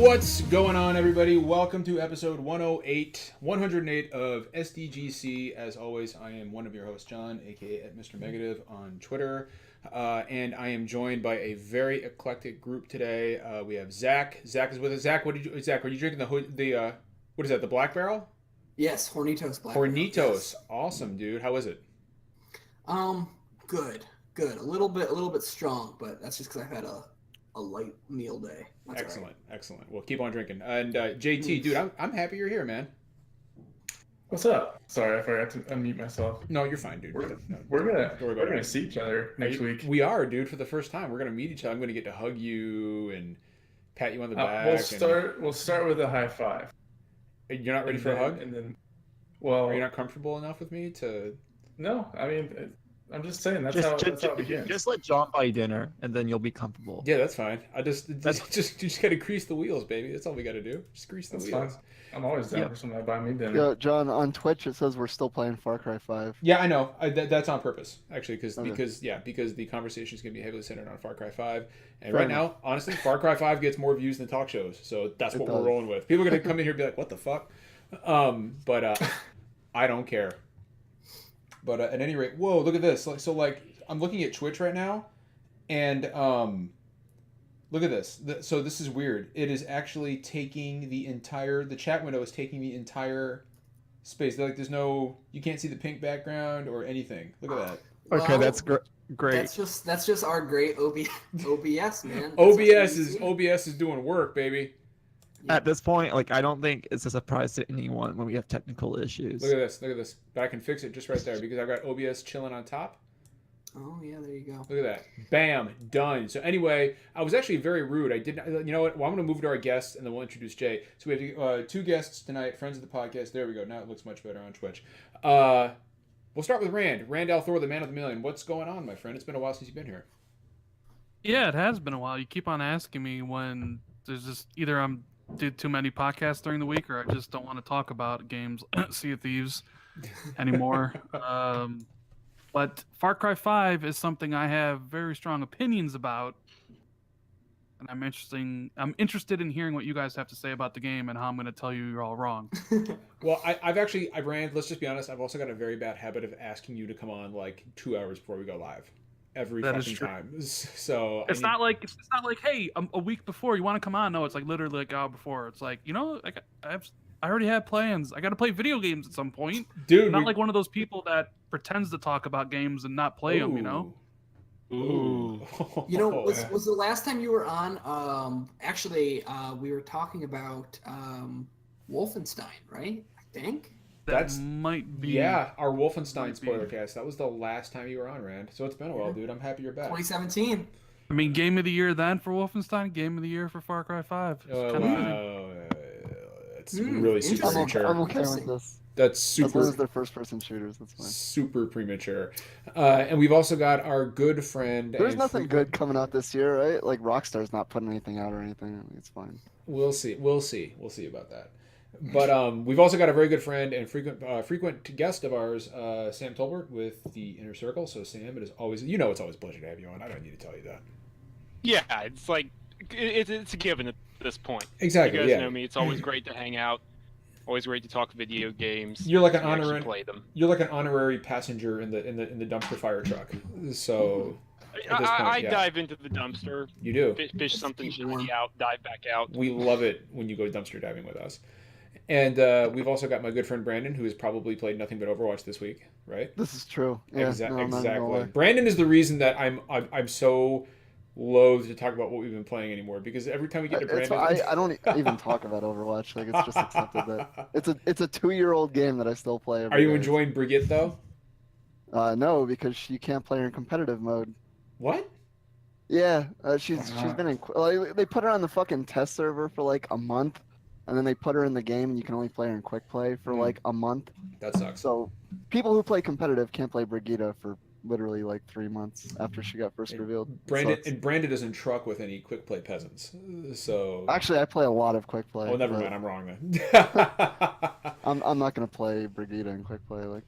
What's going on, everybody? Welcome to episode 108 of SDGC. As always, I am one of your hosts, John, aka at Mr. Negative on Twitter, and I am joined by a very eclectic group today. We have Zach. Zach is with us. Zach, Zach, are you drinking the what is that? The Black Barrel? Yes, Hornitos Black Hornitos, Barrel, yes. Awesome, dude. How is it? Good. A little bit strong, but that's just because I've had a light meal day. That's Excellent. Well, keep on drinking. And JT, dude, I'm happy you're here, man. What's up? Sorry, I forgot to unmute myself. No, you're fine, dude. We're gonna see each other next week. We are, dude, for the first time. We're gonna meet each other. I'm gonna get to hug you and pat you on the back. We'll start with a high five. You're not ready for a hug? And then, well, are you not comfortable enough with me to? No, I mean, I'm just saying that's how it begins. Just let John buy dinner, and then you'll be comfortable. Yeah, that's fine. Just gotta grease the wheels, baby. That's all we gotta do. Just grease the wheels. Fine. I'm always down for somebody to buy me dinner. Yeah, John, on Twitch it says we're still playing Far Cry 5. Yeah, I know. That's on purpose, actually, because the conversation is gonna be heavily centered on Far Cry 5, and right now, honestly, Far Cry 5 gets more views than talk shows, so that's what we're rolling with. People are gonna come in here and be like, "What the fuck?" But I don't care. But at any rate, whoa, look at this. I'm looking at Twitch right now, and look at this. So this is weird. It is actually taking the chat window is taking the entire space. There's no, you can't see the pink background or anything. Look at that. Okay, well, that's great. That's just our great OBS, man. OBS is doing work, baby. At this point, I don't think it's a surprise to anyone when we have technical issues. Look at this. But I can fix it just right there because I've got OBS chilling on top. Oh, yeah, there you go. Look at that. Bam. Done. So anyway, I was actually very rude. I didn't, you know what? Well, I'm going to move to our guests, and then we'll introduce Jay. So we have two guests tonight, friends of the podcast. There we go. Now it looks much better on Twitch. We'll start with Rand. Rand Thor, the man of the million. What's going on, my friend? It's been a while since you've been here. Yeah, it has been a while. You keep on asking me when there's just either I'm did too many podcasts during the week, or I just don't want to talk about games, Sea of Thieves, anymore. But Far Cry 5 is something I have very strong opinions about, and I'm interested in hearing what you guys have to say about the game and how I'm going to tell you you're all wrong. Well, Rand, let's just be honest, I've also got a very bad habit of asking you to come on 2 hours before we go live. Every fucking time. So it's not like hey, a week before you want to come on. No, it's literally an hour before. It's I already have plans. I got to play video games at some point. Dude, I'm not like one of those people that pretends to talk about games and not play them. Ooh. Was the last time you were on? Actually, we were talking about Wolfenstein, right? I think. That might be. Yeah, our Wolfenstein spoiler cast. That was the last time you were on, Rand. So it's been a while, dude. I'm happy you're back. 2017. I mean, game of the year then for Wolfenstein, game of the year for Far Cry 5. It's really super premature. I'm okay with this. That's super. As long as they're first-person shooters, that's fine. Super premature. And we've also got our good friend. There's nothing good coming out this year, right? Rockstar's not putting anything out or anything. It's fine. We'll see about that. But we've also got a very good friend and frequent guest of ours, Sam Tolbert with the Inner Circle. So Sam, it's always a pleasure to have you on. I don't need to tell you that. Yeah, it's it's a given at this point. Exactly. You guys know me. It's always great to hang out. Always great to talk video games. You're like an honorary play them. You're like an honorary passenger in the dumpster fire truck. So I dive into the dumpster. You do. Fish something shiny out, dive back out. We love it when you go dumpster diving with us. And we've also got my good friend Brandon, who has probably played nothing but Overwatch this week, right? This is true. Yeah, exactly. Brandon is the reason that I'm so loath to talk about what we've been playing anymore, because every time we get to Brandon, I don't even talk about Overwatch. It's just accepted that it's a 2-year-old game that I still play. Are you enjoying Brigitte though? No, because you can't play her in competitive mode. What? Yeah, she's been in. They put her on the fucking test server for a month. And then they put her in the game, and you can only play her in quick play for a month. That sucks. So people who play competitive can't play Brigitte for literally 3 months after she got first revealed. Brandon doesn't truck with any quick play peasants. So actually, I play a lot of quick play. Oh, never mind. I'm wrong then. I'm not gonna play Brigitte in quick play.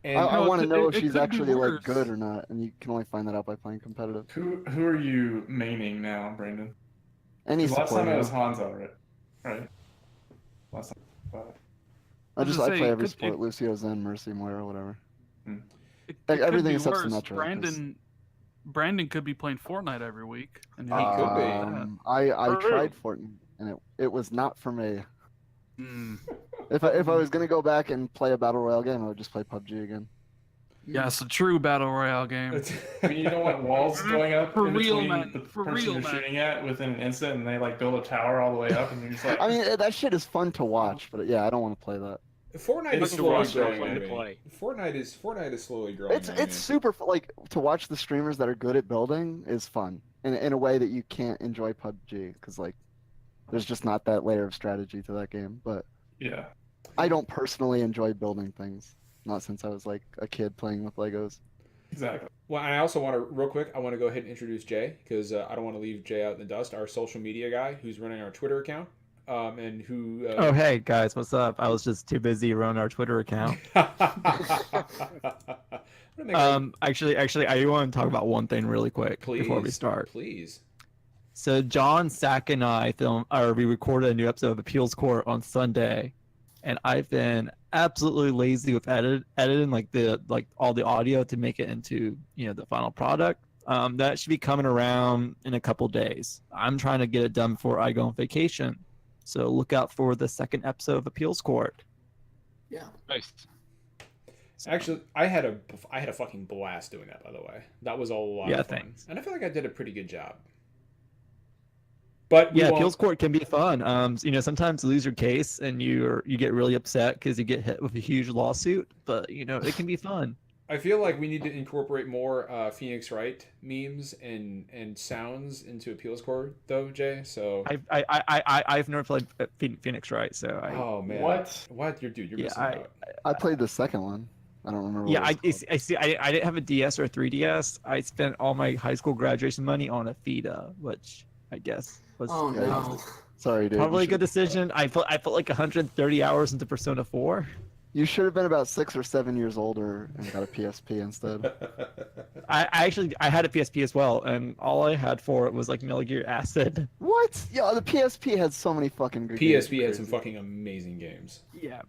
And I want to know if she's could actually be good or not, and you can only find that out by playing competitive. Who are you maining now, Brandon? Any Last support. time it was Hanzo, right? Right. Last time. But I was play gonna say, every could- sport. Lucio, Zen, Mercy, Moira, whatever. It Everything could be except worse. Symmetra, 'cause- Brandon could be playing Fortnite every week. And He could be. I True. tried Fortnite, and it was not for me. Mm. If I was gonna go back and play a battle royale game, I would just play PUBG again. Yeah, it's a true battle royale game. I mean, you don't want walls going up For in real, between man. the For person real, you're man. shooting at within an instant, and they like build a tower all the way up, and you're just like, I mean, that shit is fun to watch, but yeah, I don't want to play that. Fortnite It's is slowly fun growing to on me. play. Fortnite is slowly growing. It's on it's me. super like to watch the streamers that are good at building is fun in a way that you can't enjoy PUBG because like there's just not that layer of strategy to that game. But yeah. I don't personally enjoy building things. Not since I was like a kid playing with Legos. Exactly. Well, and I also want to real quick. I want to go ahead and introduce Jay because I don't want to leave Jay out in the dust. Our social media guy who's running our Twitter account, and who. Oh, hey guys, what's up? I was just too busy running our Twitter account. Actually, I do want to talk about one thing really quick before we start. Please. So John, Sack, and I we recorded a new episode of Appeals Court on Sunday, and I've been absolutely lazy with editing like all the audio to make it into the final product. That should be coming around in a couple days. I'm trying to get it done before I go on vacation, so look out for the second episode of Appeals Court. Yeah. Nice. Actually, I had a fucking blast doing that. By the way, that was a lot of fun, thanks. and I feel like I did a pretty good job. But Yeah, Appeals Court can be fun. Sometimes you lose your case and you get really upset because you get hit with a huge lawsuit. But it can be fun. I feel like we need to incorporate more Phoenix Wright memes and sounds into Appeals Court, though, Jay. So I've never played Phoenix Wright, so oh man, What? You're missing out. I played the second one. I don't remember. Yeah, what it was I see. I didn't have a DS or a 3DS. I spent all my high school graduation money on a FIDA, which I guess was Oh no. Sorry, dude. probably a You good decision. I put like 130 hours into Persona 4. should have been about 6 or 7 years older and got a PSP instead. I had a PSP as well, and all I had for it was like Metal Gear Acid. What? Yeah, the PSP had so many fucking good games. PSP had some Crazy. fucking amazing games. Yeah.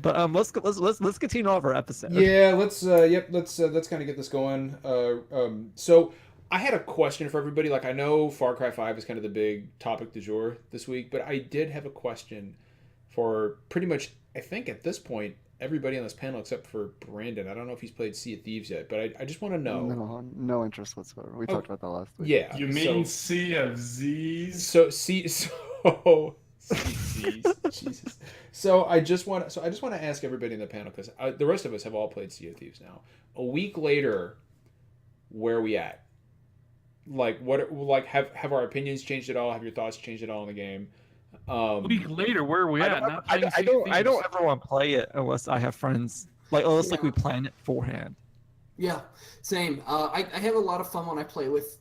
But let's continue off our episode. Yeah, let's kind of get this going. So I had a question for everybody. Like, I know Far Cry 5 is kind of the big topic du jour this week, but I did have a question for pretty much, I think at this point, everybody on this panel except for Brandon. I don't know if he's played Sea of Thieves yet, but I just want to know. No interest whatsoever. We talked about that last week. Yeah. You mean Sea of Z's? Jesus. So I just want to ask everybody in the panel because the rest of us have all played Sea of Thieves now. A week later, where are we at? Like have our opinions changed at all? Have your thoughts changed at all in the game? A week later, where are we at? I don't ever want to play it unless I have friends. Unless we plan it beforehand. Yeah, same. I have a lot of fun when I play with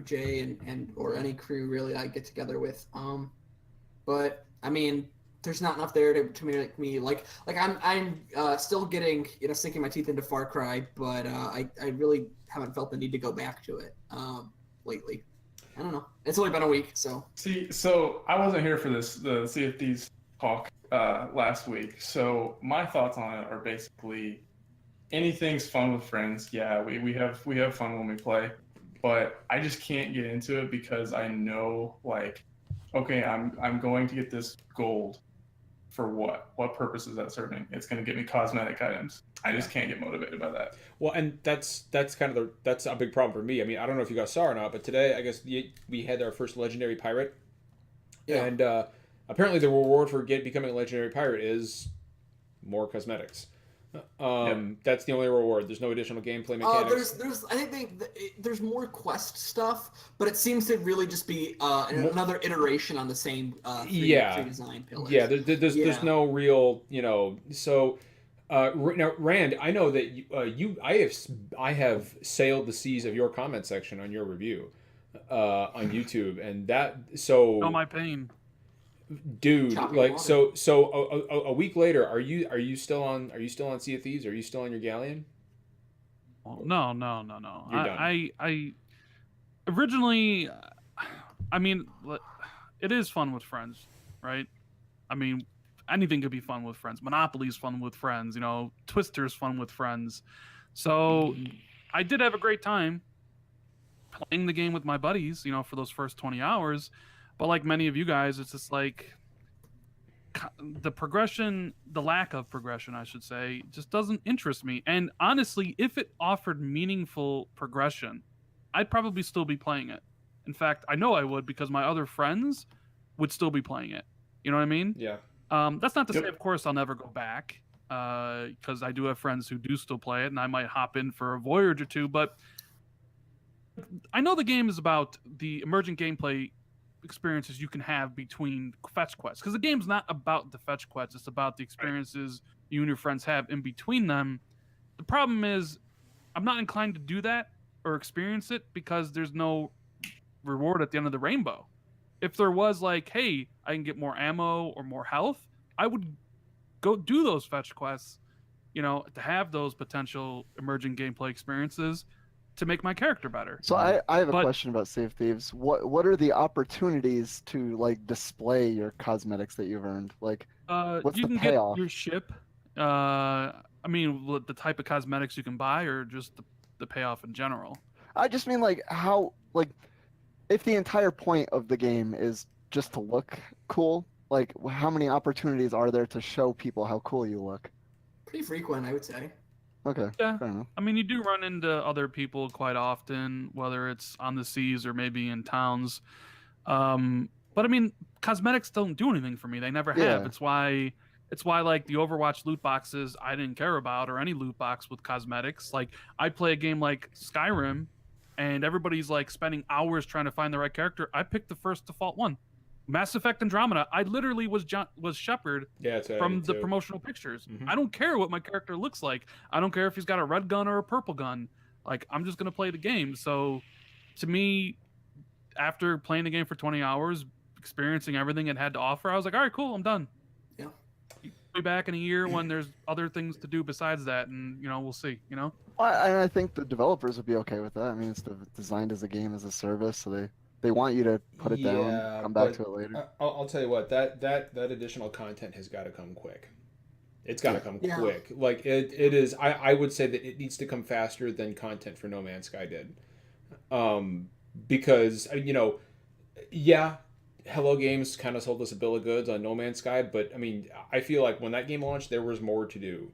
Jay and or any crew really I get together with. But I mean, there's not enough there to make me like I'm still getting sinking my teeth into Far Cry, but I really haven't felt the need to go back to it lately. I don't know. It's only been a week, so. So I wasn't here for the Sea of Thieves talk last week. So my thoughts on it are basically anything's fun with friends. Yeah, we have fun when we play, but I just can't get into it because I know okay, I'm going to get this gold for what? What purpose is that serving? It's going to get me cosmetic items. I just can't get motivated by that. Well, and that's kind of that's a big problem for me. I mean, I don't know if you guys saw or not, but today I guess we had our first legendary pirate, and apparently the reward for becoming a legendary pirate is more cosmetics. That's the only reward. There's no additional gameplay mechanics. I think there's more quest stuff, but it seems to really just be another iteration on the same three design pillars. Yeah, there's no real So now, Rand, I know that I have sailed the seas of your comment section on your review on YouTube, and that Oh, my pain. Dude, so a week later, are you still on Sea of Thieves? Are you still on your galleon? Well, no. You're done. I originally, I mean, it is fun with friends, right? I mean, anything could be fun with friends. Monopoly's fun with friends. You know, Twister's fun with friends. So I did have a great time playing the game with my buddies, you know, for those first 20 hours. But like many of you guys, it's just like the progression, the lack of progression, I should say, just doesn't interest me. And honestly, if it offered meaningful progression, I'd probably still be playing it. In fact, I know I would because my other friends would still be playing it. You know what I mean? Yeah. That's not to say, of course, I'll never go back because I do have friends who do still play it, and I might hop in for a voyage or two. But I know the game is about the emergent gameplay experiences you can have between fetch quests, because the game's not about the fetch quests, it's about the experiences you and your friends have in between them. The problem is I'm not inclined to do that or experience it because there's no reward at the end of the rainbow. If there was like, hey, I can get more ammo or more health, I would go do those fetch quests, you know, to have those potential emerging gameplay experiences to make my character better. So I have a question about Sea of Thieves. What are the opportunities to like display your cosmetics that you've earned? Like, what's you the can payoff? get your ship. I mean, the type of cosmetics you can buy, or just the payoff in general. I just mean like how like if the entire point of the game is just to look cool, like how many opportunities are there to show people how cool you look? Pretty frequent, I would say. Okay, Yeah. fair enough. I mean, you do run into other people quite often, whether it's on the seas or maybe in towns. But I mean, cosmetics don't do anything for me. They never have. Yeah. It's why like the Overwatch loot boxes I didn't care about, or any loot box with cosmetics. Like I play a game like Skyrim, and everybody's like spending hours trying to find the right character. I picked the first default one. Mass Effect Andromeda, I literally was Shepard from the promotional pictures. Mm-hmm. I don't care what my character looks like. I don't care if he's got a red gun or a purple gun. Like, I'm just going to play the game. So, to me, after playing the game for 20 hours, experiencing everything it had to offer, I was like, all right, cool, I'm done. Yeah. Be back in a year when there's other things to do besides that, and, you know, we'll see, you know? Well, I think the developers would be okay with that. I mean, it's designed as a game as a service, so they want you to put it down, come back to it later. I'll tell you what, that additional content has got to come quick. It's got to come quick. Like it is. I would say that it needs to come faster than content for No Man's Sky did, because you know, yeah, Hello Games kind of sold us a bill of goods on No Man's Sky, but I mean, I feel like when that game launched, there was more to do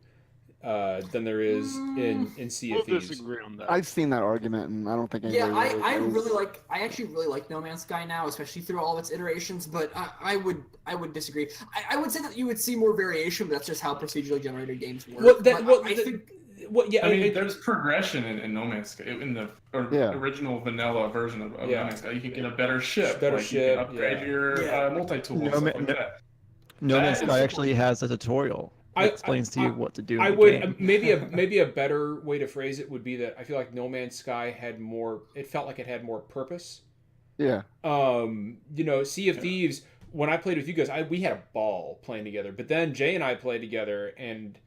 than there is in Sea of Thieves. Disagree on that. I've seen that argument, and I don't think anybody I actually really like No Man's Sky now, especially through all of its iterations. But I would disagree. I would say that you would see more variation, but that's just how procedurally generated games work. I mean, there's progression in No Man's Sky. In the original vanilla version of No Man's Sky, you can get a better ship. You can upgrade your multi-tool and stuff like that. No Man's Sky actually has a tutorial. It explains to you what to do. I would maybe a better way to phrase it would be that I feel like No Man's Sky had more. It felt like it had more purpose. Yeah. You know, Sea of Thieves. When I played with you guys, we had a ball playing together. But then Jay and I played together and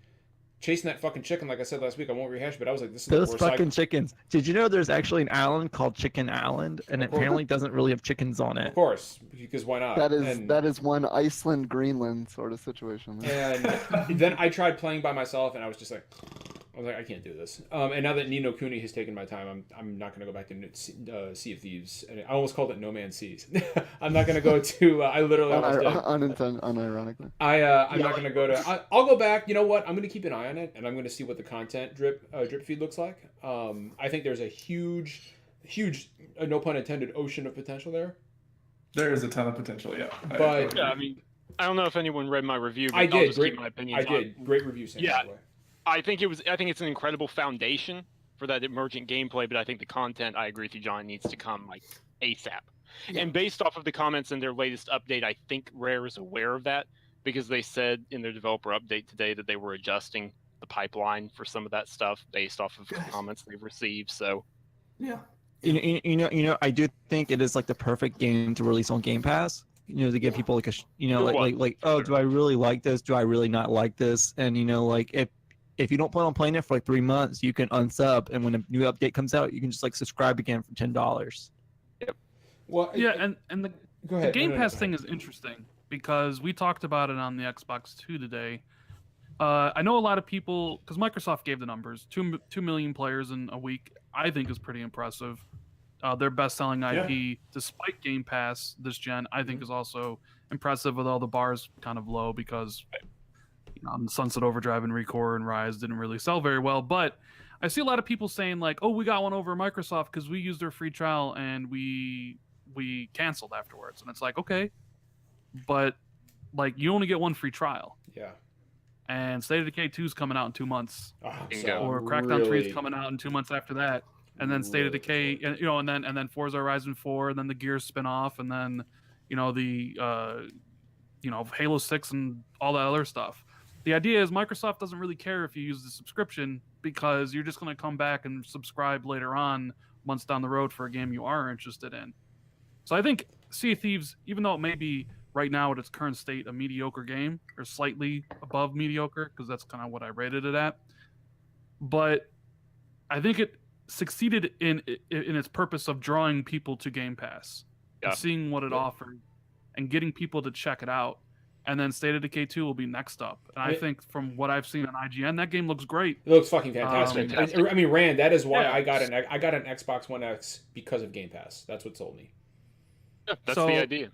chasing that fucking chicken. Like I said last week, I won't rehash, but I was like, "This is those fucking chickens." Did you know there's actually an island called Chicken Island, and it apparently doesn't really have chickens on it? Of course, because why not? That is one Iceland Greenland sort of situation. And then I tried playing by myself, and I was like, I can't do this. And now that Ni no Kuni has taken my time, I'm not going to go back to Sea of Thieves. And I almost called it No Man's Seas. I'm not going to go to. I literally almost did. Unironically. I'm not going to go to. I'll go back. You know what? I'm going to keep an eye on it, and I'm going to see what the content drip feed looks like. I think there's a huge, no pun intended, ocean of potential there. There is a ton of potential, yeah. But yeah, I mean, I don't know if anyone read my review. But I did. I'll just keep my opinions I did. Great review, Sam. Yeah. I think it's an incredible foundation for that emergent gameplay, but I think the content, I agree with you, John, needs to come like ASAP. Yeah. And based off of the comments in their latest update, I think Rare is aware of that because they said in their developer update today that they were adjusting the pipeline for some of that stuff based off of the comments they've received. So, yeah. You know, I do think it is like the perfect game to release on Game Pass. You know, to give people like a, oh, do I really like this? Do I really not like this? And you know, like if you don't plan on playing it for like 3 months, you can unsub, and when a new update comes out, you can just like subscribe again for $10. Yep. Well, yeah, and Go ahead. The Game No, Pass go thing ahead. is interesting because we talked about it on the Xbox 2 today. I know a lot of people, because Microsoft gave the numbers, 2 million players in a week, I think is pretty impressive. Their best-selling IP, despite Game Pass this gen, I think is also impressive, with all the bars kind of low because Sunset Overdrive and Recore and Rise didn't really sell very well. But I see a lot of people saying like, "Oh, we got one over Microsoft because we used their free trial and we canceled afterwards." And it's like, okay, but like you only get one free trial. Yeah. And State of Decay 2 is coming out in 2 months, or Crackdown 3 is coming out in 2 months after that, and then State of Decay, and then Forza Horizon 4, and then the Gears spin-off, and then the Halo 6 and all that other stuff. The idea is Microsoft doesn't really care if you use the subscription because you're just going to come back and subscribe later on, months down the road, for a game you are interested in. So I think Sea of Thieves, even though it may be right now at its current state a mediocre game, or slightly above mediocre, because that's kind of what I rated it at, but I think it succeeded in its purpose of drawing people to Game Pass, and seeing what it offered, and getting people to check it out. And then State of Decay 2 will be next up. And I think from what I've seen on IGN, that game looks great. It looks fucking fantastic. I mean, Rand, that is why I got an Xbox One X, because of Game Pass. That's what sold me. Yeah, that's the idea.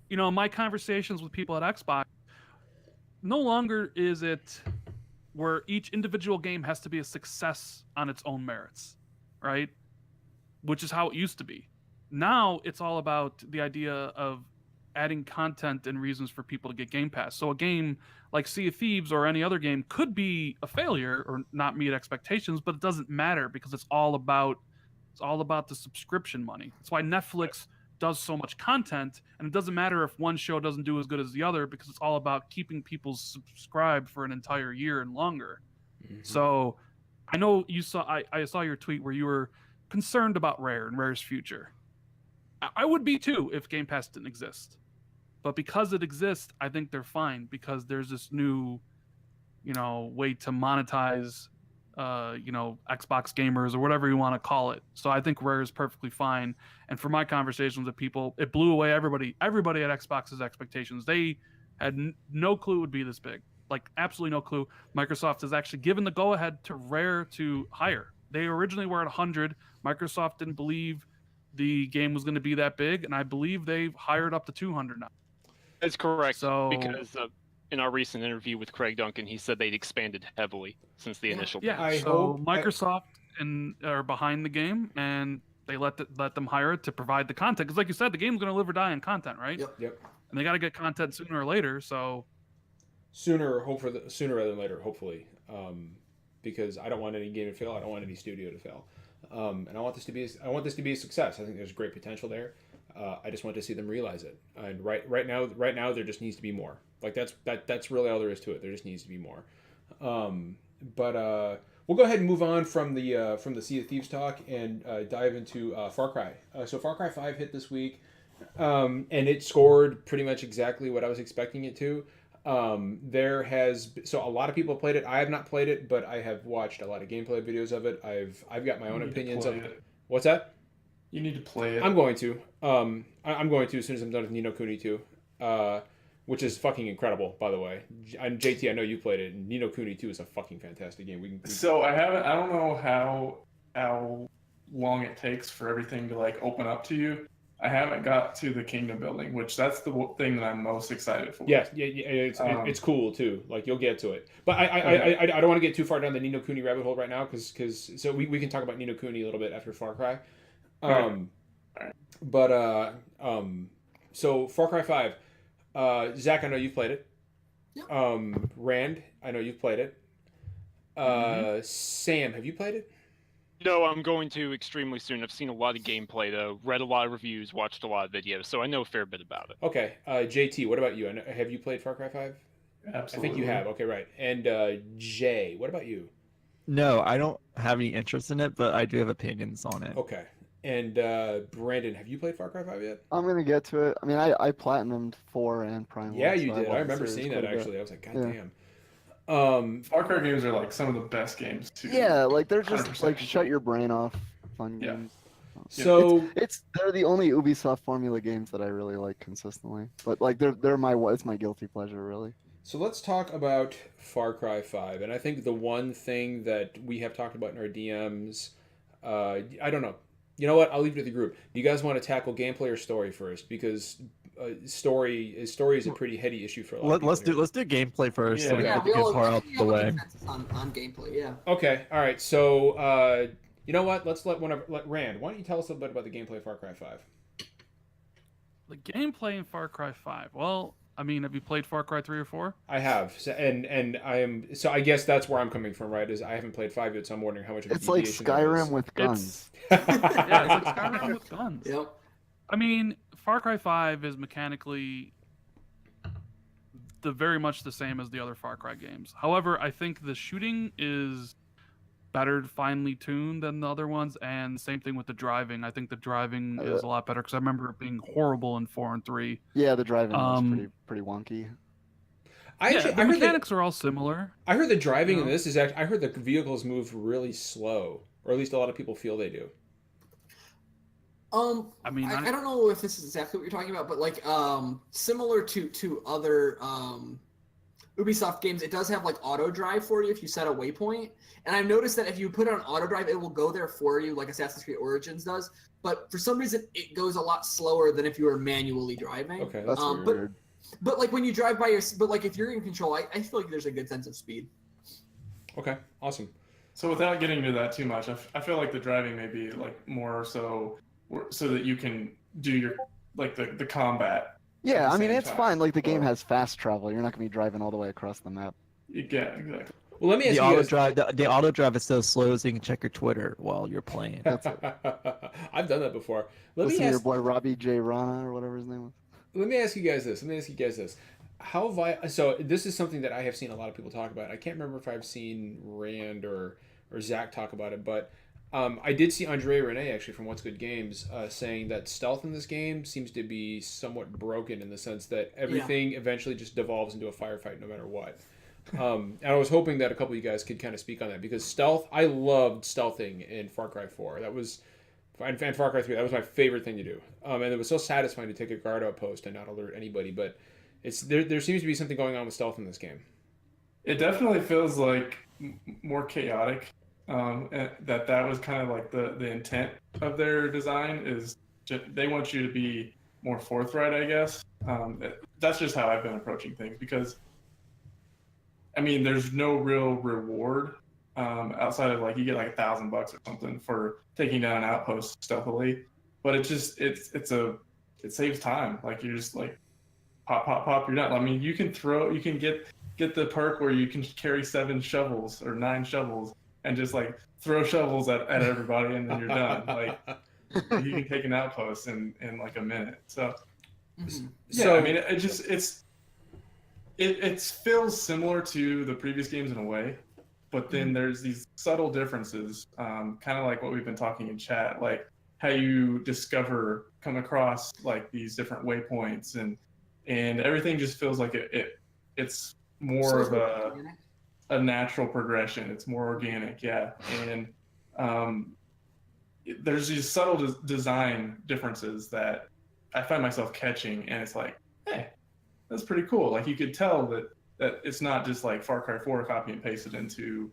My conversations with people at Xbox, no longer is it where each individual game has to be a success on its own merits, right? Which is how it used to be. Now it's all about the idea of adding content and reasons for people to get Game Pass. So a game like Sea of Thieves or any other game could be a failure or not meet expectations, but it doesn't matter because it's all about the subscription money. That's why Netflix does so much content, and it doesn't matter if one show doesn't do as good as the other, because it's all about keeping people subscribed for an entire year and longer. Mm-hmm. So I know I saw your tweet where you were concerned about Rare and Rare's future. I would be too if Game Pass didn't exist. But because it exists, I think they're fine, because there's this new, way to monetize, Xbox gamers or whatever you want to call it. So I think Rare is perfectly fine. And for my conversations with people, it blew away everybody at Xbox's expectations. They had no clue it would be this big. Like, absolutely no clue. Microsoft has actually given the go-ahead to Rare to hire. They originally were at 100. Microsoft didn't believe the game was going to be that big, and I believe they've hired up to 200 now. That's correct. So, because in our recent interview with Craig Duncan, he said they'd expanded heavily since the initial. Yeah, Microsoft are behind the game, and they let them hire it to provide the content. Because, like you said, the game's going to live or die on content, right? Yep. And they got to get content sooner or later. So sooner rather than later, hopefully, because I don't want any game to fail. I don't want any studio to fail. And I want this to be a success. I think there's great potential there. I just want to see them realize it. And right now there just needs to be more. Like that's really all there is to it. There just needs to be more. But we'll go ahead and move on from the Sea of Thieves talk and dive into Far Cry. So Far Cry 5 hit this week, and it scored pretty much exactly what I was expecting it to. So a lot of people played it. I have not played it, but I have watched a lot of gameplay videos of it. I've got my own opinions of it. What's that? You need to play it. I'm going to. I'm going to as soon as I'm done with Ni no Kuni 2, which is fucking incredible, by the way. And JT, I know you played it, and Ni no Kuni 2 is a fucking fantastic game. So I don't know how long it takes for everything to like open up to you. I haven't got to the kingdom building, which that's the thing that I'm most excited for. Yeah, it's cool too. Like you'll get to it, but I don't want to get too far down the Ni no Kuni rabbit hole right now, because so we can talk about Ni no Kuni a little bit after Far Cry. So Far Cry 5, Zach, I know you've played it. Yep. Rand, I know you've played it. Sam, have you played it? No, I'm going to extremely soon. I've seen a lot of gameplay, though, read a lot of reviews, watched a lot of videos, so I know a fair bit about it. Okay. JT, what about you? Have you played Far Cry 5? Absolutely. I think you have. Okay, right. And Jay, what about you? No, I don't have any interest in it, but I do have opinions on it. Okay. And Brandon, have you played Far Cry 5 yet? I'm going to get to it. I mean, I platinumed 4 and Prime 1. Yeah, you so did. I remember seeing that, actually. I was like, God damn. Far Cry games are like some of the best games too. Yeah, like they're just like shut your brain off fun games. So they're the only Ubisoft Formula games that I really like consistently. But like it's my guilty pleasure really. So let's talk about Far Cry 5. And I think the one thing that we have talked about in our DMs, I don't know. You know what? I'll leave it to the group. Do you guys want to tackle gameplay or story first? Because story is a pretty heady issue for a lot of people. Let's do gameplay first, so we Yeah. get the good part out of the way. On gameplay, yeah. Okay, all right. So you know what? Let's let Rand. Why don't you tell us a little bit about the gameplay of Far Cry 5? The gameplay in Far Cry 5. Well, I mean, have you played Far Cry 3 or 4? I have, and I am. So I guess that's where I'm coming from, right? Is I haven't played 5 yet, so I'm wondering how much of a It's like deviation that Skyrim is. with guns. Yeah, it's like Skyrim with guns. Yep. I mean, Far Cry 5 is mechanically very much the same as the other Far Cry games. However, I think the shooting is better finely tuned than the other ones, and same thing with the driving. I think the driving is a lot better because I remember it being horrible in 4 and 3. Yeah, the driving was pretty wonky. The mechanics are all similar. I heard the driving in this is actually. I heard the vehicles move really slow, or at least a lot of people feel they do. I mean, I don't know if this is exactly what you're talking about, but like similar to other Ubisoft games, it does have like auto drive for you if you set a waypoint. And I've noticed that if you put it on auto drive, it will go there for you, like Assassin's Creed Origins does. But for some reason, it goes a lot slower than if you were manually driving. Okay, That's weird. But like when you drive by but like if you're in control, I feel like there's a good sense of speed. Okay, awesome. So without getting into that too much, I feel like the driving may be like more so that you can do your like the combat. Yeah, I mean it's time. fine. Like the game has fast travel. You're not gonna be driving all the way across the map. Yeah, exactly. Well, let me ask The you auto guys. drive, the auto drive is so slow, so you can check your Twitter while you're playing. I've done that before. Listen to your boy Robbie J. Rana or whatever his name was. Let me ask you guys this. So this is something that I have seen a lot of people talk about. I can't remember if I've seen Rand or Zach talk about it, but I did see Andre Renee actually from What's Good Games saying that stealth in this game seems to be somewhat broken in the sense that everything eventually just devolves into a firefight no matter what. And I was hoping that a couple of you guys could kind of speak on that because stealth, I loved stealthing in Far Cry 4. And Far Cry 3, that was my favorite thing to do. And it was so satisfying to take a guard outpost and not alert anybody. But there seems to be something going on with stealth in this game. It definitely feels like more chaotic. And that was kind of like the intent of their design is they want you to be more forthright, I guess. That's just how I've been approaching things because, I mean, there's no real reward outside of like you get like $1,000 or something for taking down an outpost stealthily, but it saves time. Like you're just like pop, you're done. I mean, you can get the perk where you can carry 7 shovels or 9 shovels and just like throw shovels at everybody and then you're done. Like you can take an outpost in like a minute. So yeah, I mean, it feels similar to the previous games in a way, but then there's these subtle differences, kind of like what we've been talking in chat, like how you come across like these different waypoints and everything just feels like it's more of a natural progression. It's more organic, yeah. And there's these subtle design differences that I find myself catching, and it's like, hey, that's pretty cool. Like you could tell that it's not just like Far Cry 4 copy and pasted into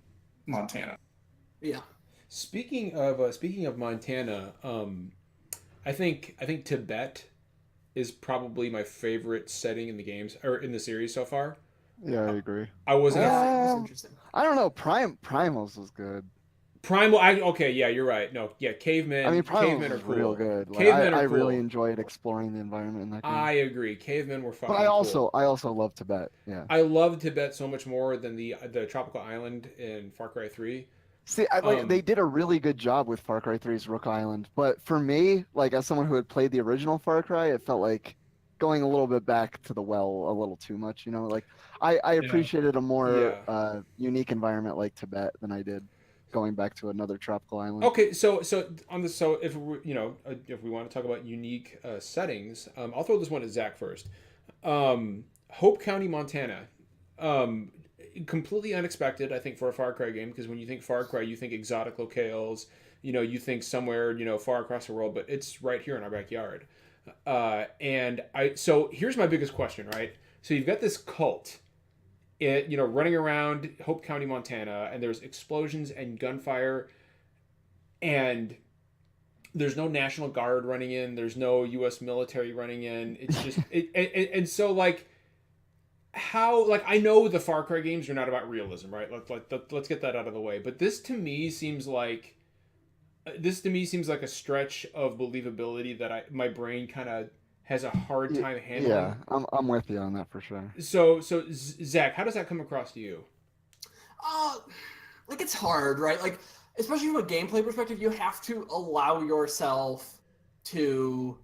Montana. Yeah. Speaking of Montana, I think Tibet is probably my favorite setting in the games or in the series so far. Yeah, I agree. I wasn't. That's interesting. I don't know. Primals was good. Primal. Okay, yeah, you're right. No, yeah, cavemen. I mean, cavemen Primals are was cool. real good. Like, Cavemen I are cool. really enjoyed exploring the environment in that game. I agree. Cavemen were fucking But I cool. also love Tibet. Yeah. I love Tibet so much more than the tropical island in Far Cry 3. See, they did a really good job with Far Cry 3's Rook Island, but for me, like as someone who had played the original Far Cry, it felt like going a little bit back to the well a little too much. You know, like I appreciated a more unique environment like Tibet than I did going back to another tropical island. Okay, so if we want to talk about unique settings, I'll throw this one to Zach first. Hope County, Montana. Completely unexpected, I think, for a Far Cry game, because when you think Far Cry, you think exotic locales, you think somewhere, far across the world, but it's right here in our backyard. So here's my biggest question, right? So you've got this cult, running around Hope County, Montana, and there's explosions and gunfire, and there's no National Guard running in, there's no U.S. military running in. It's just and so like, how, like, I know the Far Cry games are not about realism, right? Let's get that out of the way. But this to me seems like a stretch of believability that my brain kind of has a hard time handling. Yeah, I'm with you on that for sure. So Zach, how does that come across to you? Like, it's hard, right? Like, especially from a gameplay perspective, you have to allow yourself to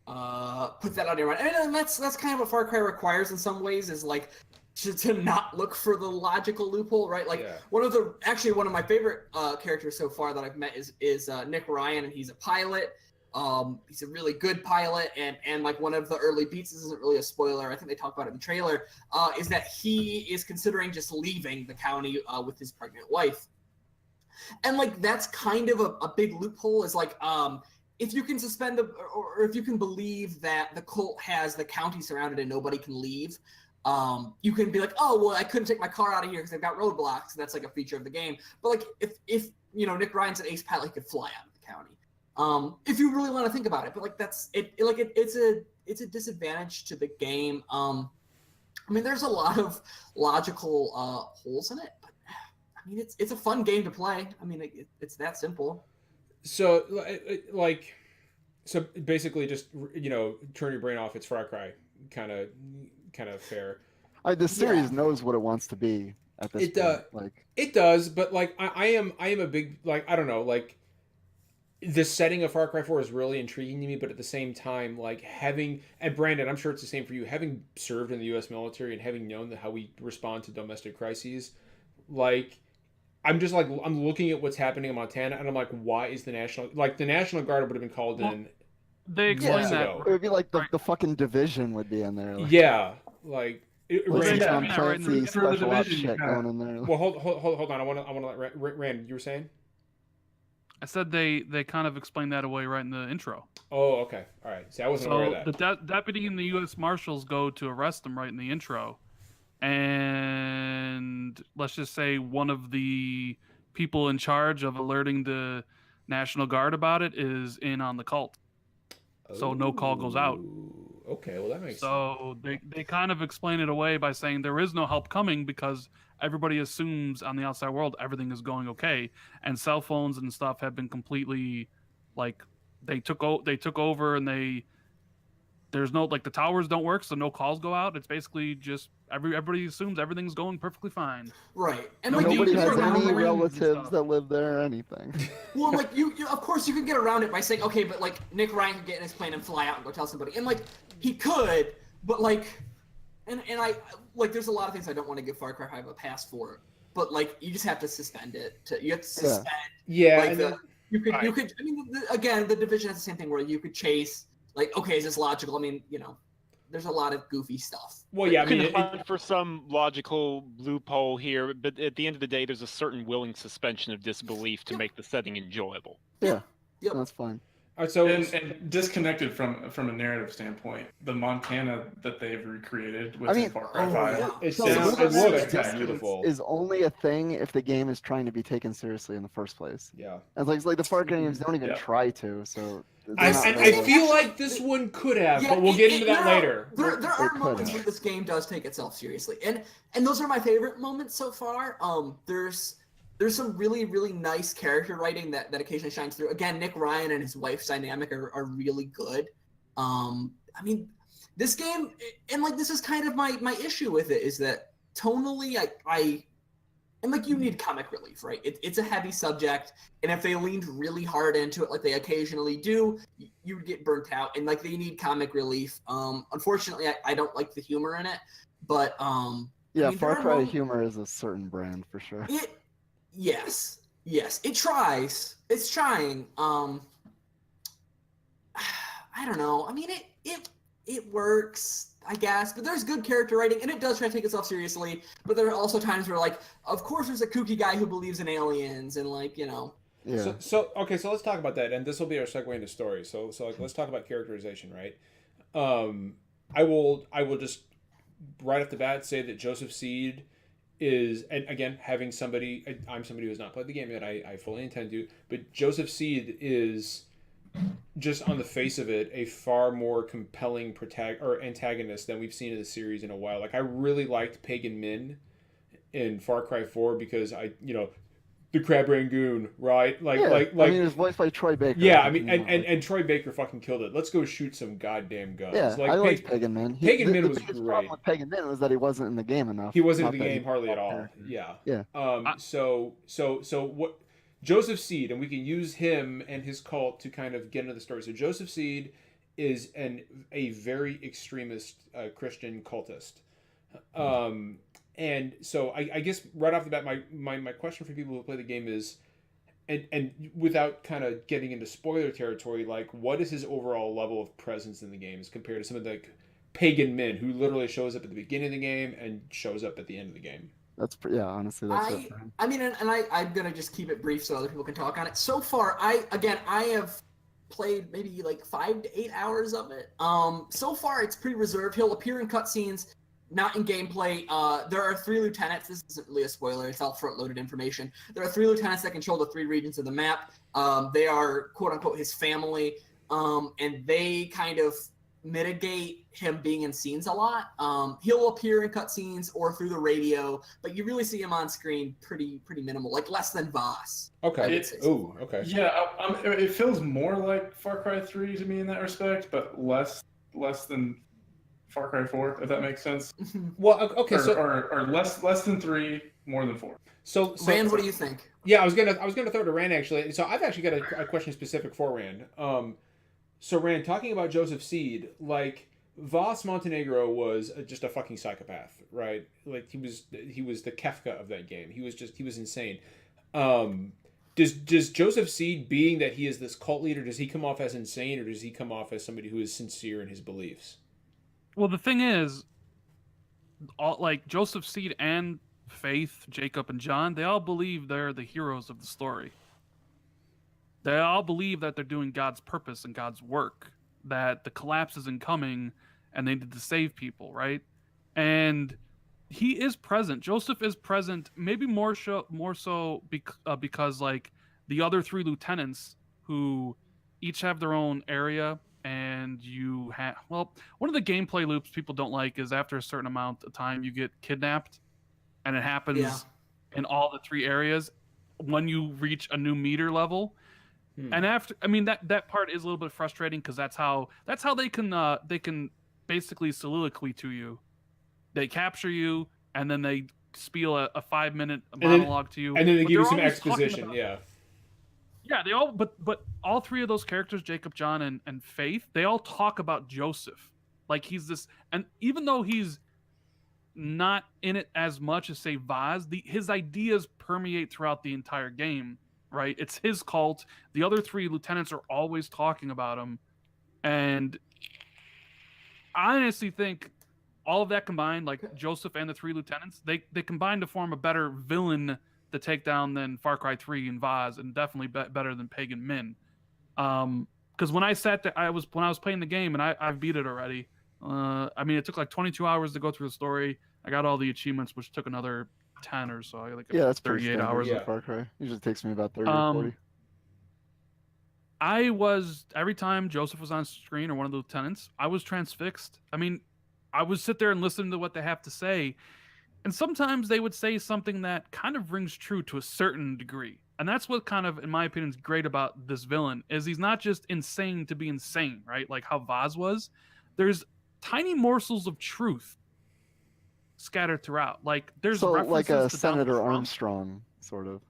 put that on your mind. And that's kind of what Far Cry requires in some ways, is like to not look for the logical loophole, right? Like, one of my favorite characters so far that I've met is Nick Ryan, and he's a pilot. He's a really good pilot, and like one of the early beats, this isn't really a spoiler, I think they talk about it in the trailer, is that he is considering just leaving the county with his pregnant wife. And like, that's kind of a big loophole, is like, if you can suspend or if you can believe that the cult has the county surrounded and nobody can leave, you can be like, oh, well, I couldn't take my car out of here because they've got roadblocks. That's like a feature of the game. But like, if Nick Ryan's an ace pilot, he could fly out of the county. If you really want to think about it, but like, that's it. Like, it's a disadvantage to the game. I mean, there's a lot of logical holes in it, but I mean, it's a fun game to play. I mean, it's that simple. So basically, just turn your brain off. It's Far Cry, kind of fair. The series knows what it wants to be at this point. Like, it does, but like, I am a big, like, I don't know, like, the setting of Far Cry 4 is really intriguing to me, but at the same time, like, and Brandon, I'm sure it's the same for you, having served in the U.S. military and having known how we respond to domestic crises, like, I'm just like, I'm looking at what's happening in Montana, and I'm like, why is the National Guard would have been called in? They explain that. It would be like the fucking division would be in there. Like, yeah, like. Tom Clancy special ops shit going in there. Well, hold on. I want to let Rand. You were saying? I said they kind of explained that away right in the intro. Oh, okay, all right. See, I wasn't aware of that. The deputy and the U.S. Marshals go to arrest them right in the intro, and let's just say one of the people in charge of alerting the National Guard about it is in on the cult. So no call goes out. Okay, well that makes sense. So they kind of explain it away by saying there is no help coming because everybody assumes on the outside world everything is going okay, and cell phones and stuff have been completely, like, they took over, and there's no, like, the towers don't work, so no calls go out. It's basically just everybody assumes everything's going perfectly fine. Right. And like, nobody has any relatives that live there or anything. Well, like, you of course you can get around it by saying, okay, but like, Nick Ryan could get in his plane and fly out and go tell somebody. And like, he could, but like, and I, like, there's a lot of things I don't want to give Far Cry 5 a pass for, but like, you just have to suspend it. You have to suspend. Yeah. Like, you could, I mean, again, the Division has the same thing where you could chase, like, okay, is this logical? I mean, there's a lot of goofy stuff. Well, yeah, I mean, you can hunt for some logical loophole here, but at the end of the day, there's a certain willing suspension of disbelief to make the setting enjoyable. Yeah, that's fine. All right, so and disconnected from a narrative standpoint, the Montana that they've recreated within Far Cry 5, it looks beautiful. Is only a thing if the game is trying to be taken seriously in the first place. Yeah, it's like the Far Cry games don't even try to. So I feel like this one could have, but we'll get into that later. There are moments where this game does take itself seriously, and those are my favorite moments so far. There's some really, really nice character writing that occasionally shines through. Again, Nick Ryan and his wife's dynamic are really good. I mean, this game, and like, this is kind of my issue with it, is that tonally, and like, you need comic relief, right? It's a heavy subject, and if they leaned really hard into it, like they occasionally do, you would get burnt out, and like, they need comic relief. Unfortunately, I don't like the humor in it, but yeah, I mean, Far Cry humor is a certain brand for sure. Yes, it tries. It's trying. I don't know. I mean, it works, I guess, but there's good character writing, and it does try to take itself seriously, but there are also times where, like, of course there's a kooky guy who believes in aliens, and like, Yeah. So let's talk about that, and this will be our segue into story. So like let's talk about characterization, right? I will just right off the bat say that Joseph Seed is, and again, having somebody, I'm somebody who has not played the game yet. I fully intend to, but Joseph Seed is just on the face of it a far more compelling antagonist than we've seen in the series in a while. Like I really liked Pagan Min in Far Cry 4 because the Crab Rangoon, right? Like, Yeah. like, I mean, it's voiced by Troy Baker. yeah. I mean, and Troy Baker fucking killed it. Let's go shoot some goddamn guns. Yeah, Like, I liked Pagan Min. Pagan Min the was biggest great. problem with Pagan Min was that he wasn't in the game enough. He wasn't Not in the that game he- hardly at all. Yeah. Yeah. So what? Joseph Seed, and we can use him and his cult to kind of get into the story. So Joseph Seed is a very extremist Christian cultist. And so I guess right off the bat, my question for people who play the game is, and without kind of getting into spoiler territory, like what is his overall level of presence in the game as compared to some of the Pagan Min who literally shows up at the beginning of the game and shows up at the end of the game? Honestly, that's it for him. I mean, and I'm gonna just keep it brief so other people can talk on it. So far, I have played maybe like 5 to 8 hours of it. So far it's pretty reserved. He'll appear in cutscenes, not in gameplay. There are 3 lieutenants. This isn't really a spoiler. It's all front-loaded information. There are 3 lieutenants that control the 3 regions of the map. They are quote-unquote his family, and they kind of mitigate him being in scenes a lot. He'll appear in cutscenes or through the radio, but you really see him on screen pretty minimal, like less than Voss. Okay. Okay. Yeah, it feels more like Far Cry 3 to me in that respect, but less than Far Cry 4, if that makes sense. Well, okay, or less than 3, more than 4. So Rand, what do you think? Yeah, I was gonna throw to Rand actually. So I've actually got a question specific for Rand. So Rand, talking about Joseph Seed, like Voss Montenegro was just a fucking psychopath, right? Like he was the Kefka of that game. He was insane. Does Joseph Seed, being that he is this cult leader, does he come off as insane, or does he come off as somebody who is sincere in his beliefs? Well, the thing is, like Joseph Seed and Faith, Jacob, and John, they all believe they're the heroes of the story. They all believe that they're doing God's purpose and God's work, that the collapse isn't coming and they need to save people, right? And he is present. Joseph is present, maybe more so because like the other 3 lieutenants who each have their own area, and you have, well, one of the gameplay loops people don't like is after a certain amount of time you get kidnapped, and it happens in all the 3 areas when you reach a new meter level. And after, I mean, that part is a little bit frustrating because that's how they can basically soliloquy to you. They capture you and then they spiel a 5-minute monologue to you, and then they give you some exposition. Yeah, they all but all 3 of those characters, Jacob, John, and Faith, they all talk about Joseph like he's this, and even though he's not in it as much as say Vaz, his ideas permeate throughout the entire game. Right, it's his cult. The other 3 lieutenants are always talking about him, and I honestly think all of that combined, like Joseph and the 3 lieutenants, they combine to form a better villain to take down than Far Cry 3 and Vaz, and definitely better than Pagan Min. Because when I sat there, when I was playing the game, and I've beat it already. I mean, it took like 22 hours to go through the story. I got all the achievements, which took another 10 or so. Like That's 38 hours. Of Far Cry. Usually takes me about 30 or 40. I was, every time Joseph was on screen or one of the lieutenants, I was transfixed. I mean, I would sit there and listen to what they have to say, and sometimes they would say something that kind of rings true to a certain degree. And that's what kind of, in my opinion, is great about this villain, is he's not just insane to be insane, right? Like how Vaz was. There's tiny morsels of truth scattered throughout. Like there's references like a to Senator Donald Trump. Armstrong sort of.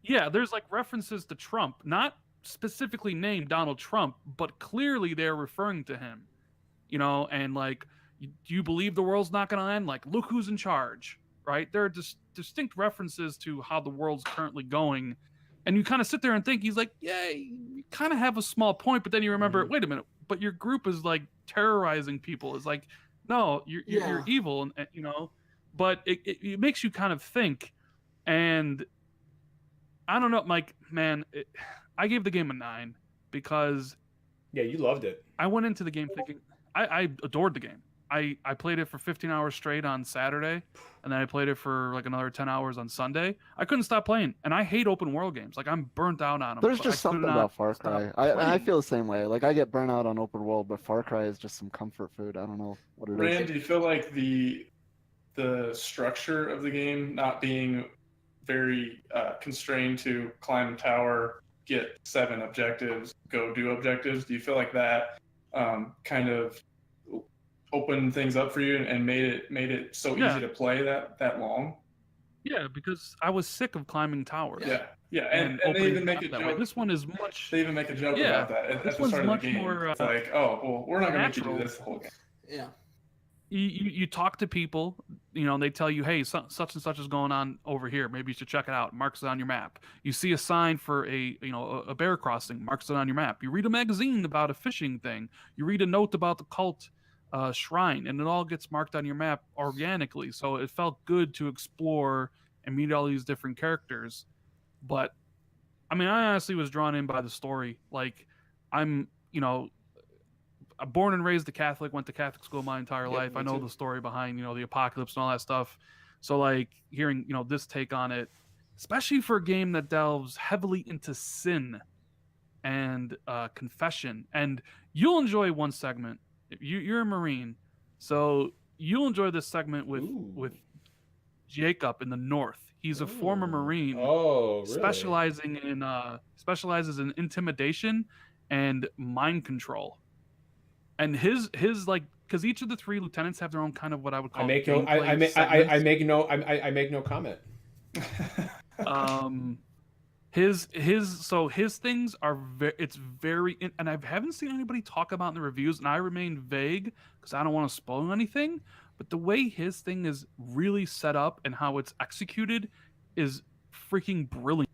Yeah, there's like references to Trump, not specifically named Donald Trump, but clearly they're referring to him. You know, and like, do you believe the world's not going to end? Like, look who's in charge, right? There are distinct references to how the world's currently going, and you kind of sit there and think he's like, yeah, you kind of have a small point, but then you remember, wait a minute, but your group is like terrorizing people. It's like, no, you're evil, and you know, but it makes you kind of think, and I don't know, Mike. Man, I gave the game a 9 because Yeah, you loved it. I went into the game thinking I adored the game. I played it for 15 hours straight on Saturday, and then I played it for like another 10 hours on Sunday. I couldn't stop playing, and I hate open world games. Like, I'm burnt out on them. There's just something about Far Cry. I feel the same way. Like, I get burnt out on open world, but Far Cry is just some comfort food. I don't know what it is. Rand, do you feel like the structure of the game not being very constrained to climb a tower, get 7 objectives, go do objectives, do you feel like that kind of opened things up for you and made it so easy to play that long? Yeah, because I was sick of climbing towers. Yeah, and they even make a joke. This one is much. They even make a joke about that at the start of the game. More, it's like, oh, well, we're not going to make you do this natural. the whole game. Yeah. You talk to people, and they tell you, hey, such and such is going on over here. Maybe you should check it out. Marks it on your map. You see a sign for a bear crossing. Marks it on your map. You read a magazine about a fishing thing. You read a note about the cult shrine, and it all gets marked on your map organically. So it felt good to explore and meet all these different characters. But I mean, I honestly was drawn in by the story. Like, I'm born and raised a Catholic, went to Catholic school my entire life. I know the story behind, the apocalypse and all that stuff. So, like, hearing, this take on it, especially for a game that delves heavily into sin and confession. And you'll enjoy one segment. You're a Marine, so you'll enjoy this segment with Jacob in the North. He's a former Marine, really? specializes in intimidation and mind control. And his like, because each of the 3 lieutenants have their own kind of what I would call. I make no comment. His things are it's very, and I haven't seen anybody talk about in the reviews, and I remain vague because I don't want to spoil anything. But the way his thing is really set up and how it's executed is freaking brilliant.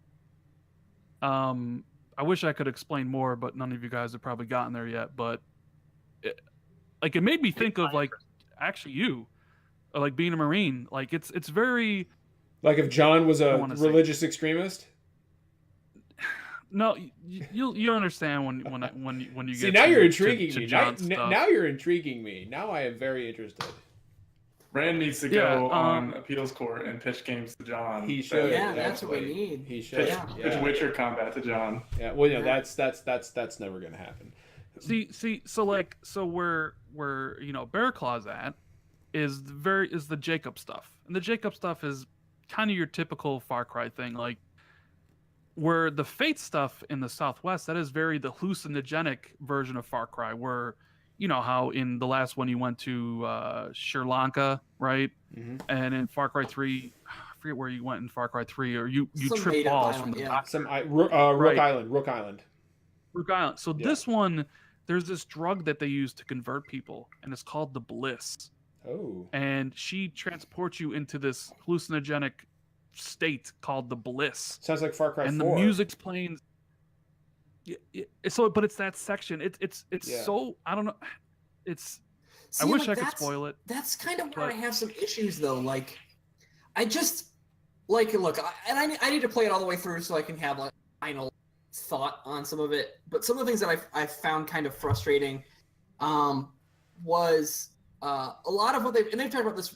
I wish I could explain more, but none of you guys have probably gotten there yet. But it made me think of like actually you, like being a Marine. Like it's very like if John was a religious extremist. No, you understand when you see get now to, you're intriguing me. Now you're intriguing me. Now I am very interested. Rand needs to go on appeals court and pitch games to John. He should. Yeah, that's what we need. He should. Pitch Witcher combat to John. Yeah. Well, that's never gonna happen. So where Bear Claw's at is the Jacob stuff, and the Jacob stuff is kind of your typical Far Cry thing, like where the Fate stuff in the Southwest, that is very the hallucinogenic version of Far Cry, where how in the last one you went to Sri Lanka, right? Mm-hmm. And in Far Cry 3, I forget where you went in Far Cry 3, or you trip balls from the top. Rook Island. So this one, there's this drug that they use to convert people, and it's called the Bliss. Oh. And she transports you into this hallucinogenic state called the Bliss. Sounds like Far Cry 4. And the music's playing. But it's that section. It's so, I don't know. I wish I could spoil it. That's kind of where I have some issues though. Like, I just look, I need to play it all the way through so I can have like final thought on some of it. But some of the things that I found kind of frustrating was a lot of what they've talked about this,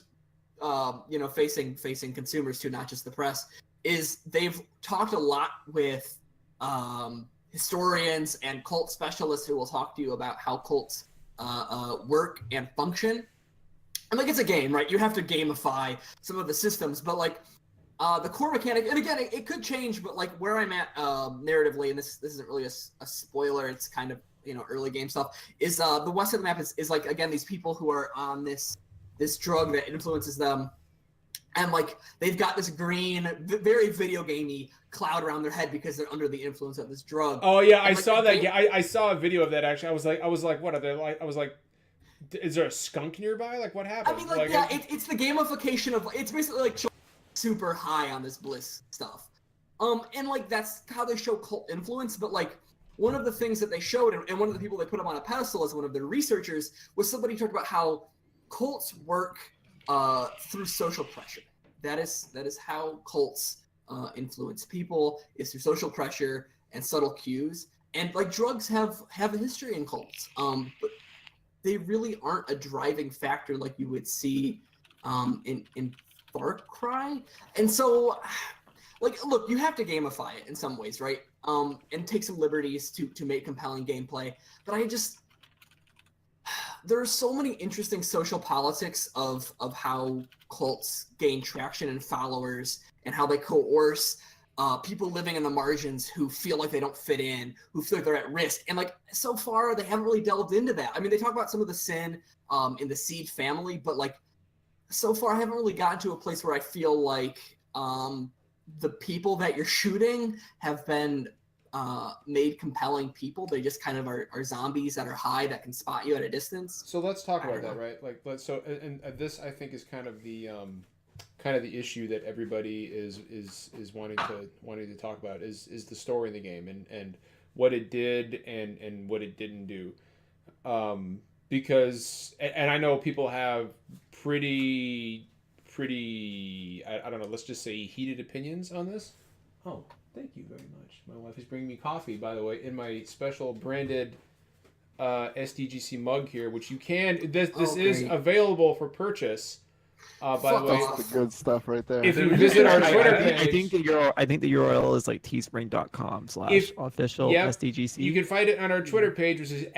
facing consumers too, not just the press. Is they've talked a lot with historians and cult specialists who will talk to you about how cults work and function. And like, it's a game, right? You have to gamify some of the systems, but like the core mechanic, and again, it could change, but like where I'm at narratively, and this isn't really a spoiler, it's kind of early game stuff, is the west of the map is like, again, these people who are on this drug that influences them. And like they've got this green, very video gamey cloud around their head because they're under the influence of this drug. Oh yeah, I saw that. Yeah, I saw a video of that actually. I was like, what are they like? I was like, is there a skunk nearby? Like, what happened? I mean, it's the gamification of. It's basically like super high on this bliss stuff. And like that's how they show cult influence. But like one of the things that they showed, and one of the people they put up on a pedestal as one of their researchers was somebody who talked about how cults work through social pressure. That is how cults influence people is through social pressure and subtle cues. And like drugs have a history in cults, but they really aren't a driving factor like you would see in Far Cry. And so, like, look, you have to gamify it in some ways, right? And take some liberties to make compelling gameplay. But there are so many interesting social politics of how cults gain traction and followers, and how they coerce people living in the margins who feel like they don't fit in, who feel like they're at risk. And like, so far they haven't really delved into that. I mean, they talk about some of the sin in the Seed family, but like, so far I haven't really gotten to a place where I feel like the people that you're shooting have been made compelling people. They just kind of are zombies that are high that can spot you at a distance. So let's talk about that, right? Like, and this I think is kind of the issue that everybody is wanting to talk about is the story in the game and what it did and what it didn't do. Because I know people have pretty I don't know, let's just say heated opinions on this. Oh, thank you very much. My wife is bringing me coffee, by the way, in my special branded SDGC mug here, which you can. This is available for purchase. By the way, that's the good stuff right there. If you visit our Twitter page, I think the URL is like teespring.com/official SDGC. You can find it on our Twitter page, which is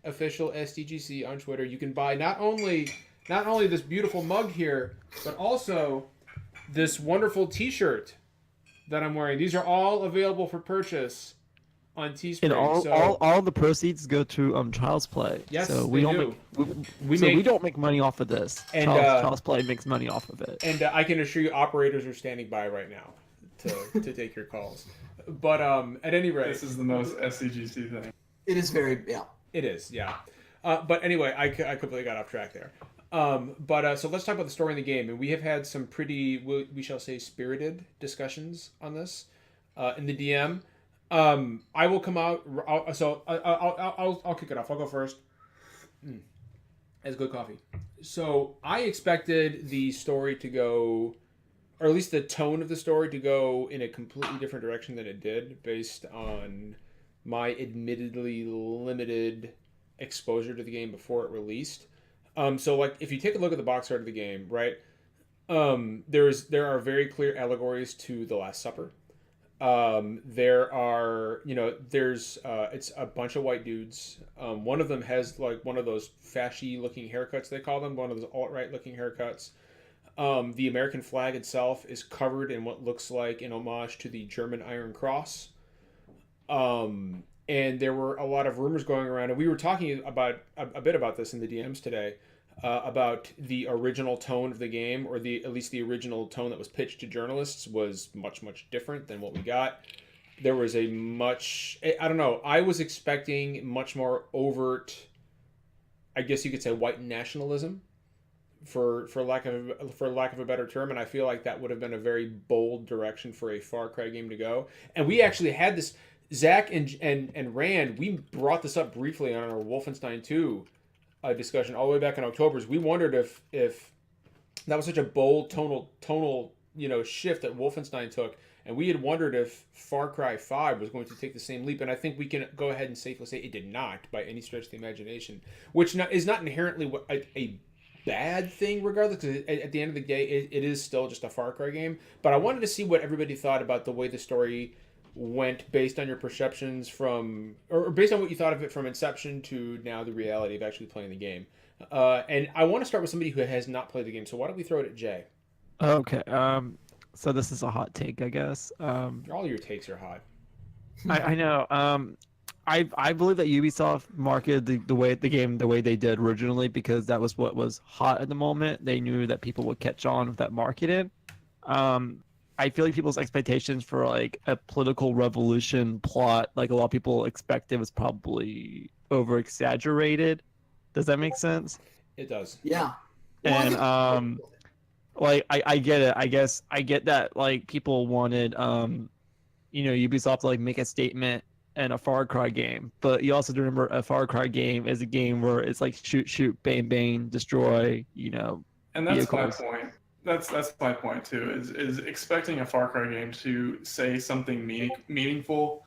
@official SDGC on Twitter. You can buy not only this beautiful mug here, but also this wonderful T-shirt that I'm wearing. These are all available for purchase on Teespring. And all the proceeds go to Child's Play. Yes, so we don't make money off of this. And Child's Play makes money off of it. And I can assure you, operators are standing by right now to take your calls. But at any rate, this is the most SCGC thing. It is very It is, yeah. But anyway, I completely got off track there. So let's talk about the story in the game, and we have had some pretty, we shall say, spirited discussions on this in the DM. I will come out. I'll kick it off. I'll go first. That's good coffee. So I expected the story to go, or at least the tone of the story to go in a completely different direction than it did, based on my admittedly limited exposure to the game before it released. So like, if you take a look at the box art of the game, right, there are very clear allegories to the Last Supper. There are, it's a bunch of white dudes. One of them has like one of those fashy looking haircuts, they call them, one of those alt-right looking haircuts. The American flag itself is covered in what looks like an homage to the German Iron Cross. And there were a lot of rumors going around, and we were talking about a bit about this in the DMs today, about the original tone of the game, or at least the original tone that was pitched to journalists was much different than what we got. There was I was expecting much more overt, I guess you could say, white nationalism, for lack of a better term, and I feel like that would have been a very bold direction for a Far Cry game to go. And we actually had this, Zach and Rand, we brought this up briefly on our Wolfenstein 2 discussion all the way back in October. We wondered if that was such a bold tonal shift that Wolfenstein took, and we had wondered if Far Cry 5 was going to take the same leap, and I think we can go ahead and safely say it did not by any stretch of the imagination, which is not inherently a bad thing regardless, because at the end of the day it is still just a Far Cry game. But I wanted to see what everybody thought about the way the story went, based on your perceptions or based on what you thought of it from inception to now the reality of actually playing the game. And I want to start with somebody who has not played the game, so why don't we throw it at Jay? Okay. So this is a hot take, I guess. All your takes are hot. I know. I believe that Ubisoft marketed the way they did originally, because that was what was hot at the moment. They knew that people would catch on with that marketing. I feel like people's expectations for like a political revolution plot, like a lot of people expected, was probably over exaggerated. Does that make sense? It does. Yeah. And like I get it. I guess I get that like people wanted Ubisoft to like make a statement in a Far Cry game, but you also remember a Far Cry game is a game where it's like shoot, bang, destroy, And that's vehicles. my point. That's my point too. Is expecting a Far Cry game to say something meaningful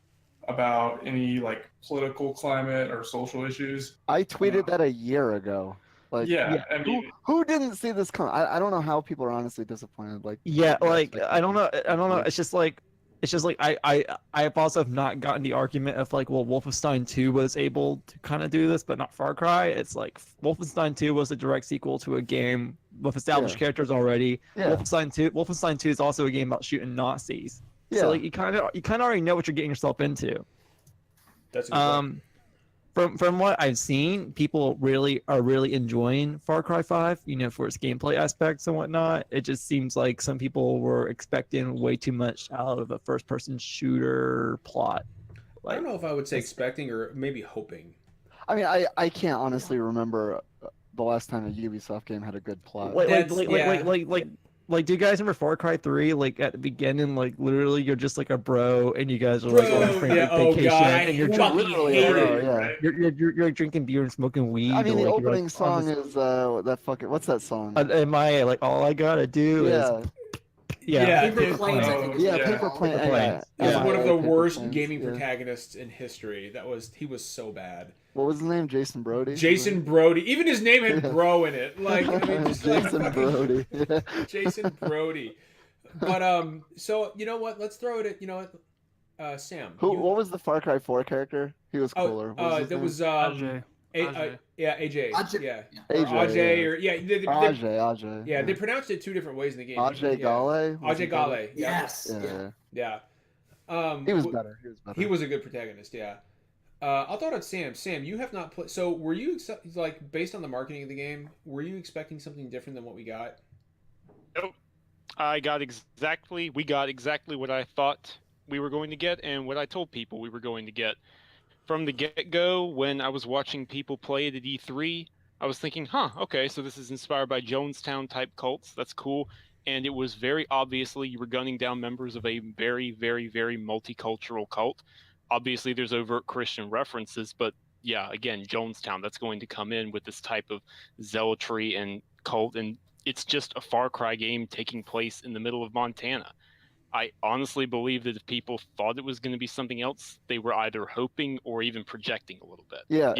about any like political climate or social issues. I tweeted that a year ago. Like, Yeah, I mean, who didn't see this come? I don't know how people are honestly disappointed. Like, Yeah, the like I don't know. expectations. I don't know. It's just like I have also not gotten the argument of like, well, Wolfenstein 2 was able to kind of do this, but not Far Cry. It's like Wolfenstein 2 was a direct sequel to a game with established characters already. Yeah. Wolfenstein 2 is also a game about shooting Nazis. Yeah. So like you kind of already know what you're getting yourself into. That's a good point. From what I've seen, people are really enjoying Far Cry 5, for its gameplay aspects and whatnot. It just seems like some people were expecting way too much out of a first-person shooter plot. I don't know if I would say expecting or maybe hoping. I mean, I can't honestly remember the last time a Ubisoft game had a good plot. Like, do you guys remember Far Cry 3? Like at the beginning, like literally, you're just like a bro, and you guys are like on spring break vacation, and you're you're drinking beer and smoking weed. I mean, the like, opening like, song is that fucking what's that song? Am I like all I gotta do is Paper Planes, I think. Paper Planes. He's one of the worst gaming protagonists in history. He was so bad. What was his name? Jason Brody. Jason Brody. Even his name had bro in it. Like, I mean, just Jason Brody. Jason Brody. But so you know what? Let's throw it at Sam. What was the Far Cry 4 character? He was cooler. There was AJ. AJ. AJ. Yeah. AJ. Ajay. Yeah, they pronounced it two different ways in the game. Ajay Ghale. Ajay Ghale. Yes. Yeah. He was better. He was a good protagonist. Yeah. I'll throw it at Sam. Sam, you have not played. So, were you like based on the marketing of the game? Were you expecting something different than what we got? Nope. We got exactly what I thought we were going to get, and what I told people we were going to get. From the get-go, when I was watching people play it at E3, I was thinking, okay, so this is inspired by Jonestown-type cults. That's cool. And it was very obviously you were gunning down members of a very, very, very multicultural cult. Obviously, there's overt Christian references, but yeah, again, Jonestown, that's going to come in with this type of zealotry and cult, and it's just a Far Cry game taking place in the middle of Montana. I honestly believe that if people thought it was going to be something else, they were either hoping or even projecting a little bit. Yeah,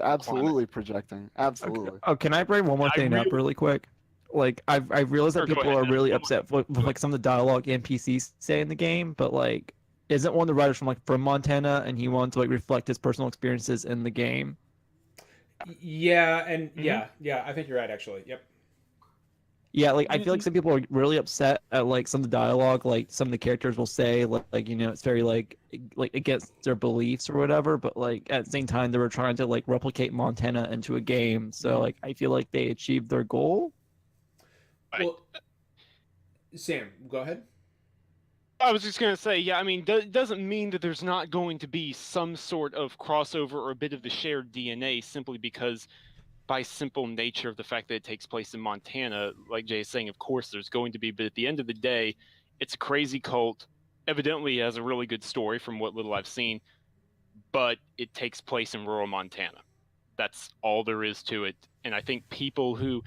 absolutely projecting. Absolutely. Oh, can I bring one more thing up really quick? Like, I've realized that people are really upset with like some of the dialogue NPCs say in the game, but like, isn't one of the writers from Montana, and he wanted to like reflect his personal experiences in the game? Yeah, and yeah, I think you're right actually. Yep. Yeah, like I feel like some people are really upset at like some of the dialogue, like some of the characters will say, like it's very like against their beliefs or whatever. But like at the same time, they were trying to like replicate Montana into a game, so like I feel like they achieved their goal. Well, Sam, go ahead. I was just going to say, yeah, I mean, it doesn't mean that there's not going to be some sort of crossover or a bit of the shared DNA simply because by simple nature of the fact that it takes place in Montana, like Jay is saying, of course there's going to be, but at the end of the day, it's a crazy cult. Evidently has a really good story from what little I've seen, but it takes place in rural Montana. That's all there is to it. And I think people who,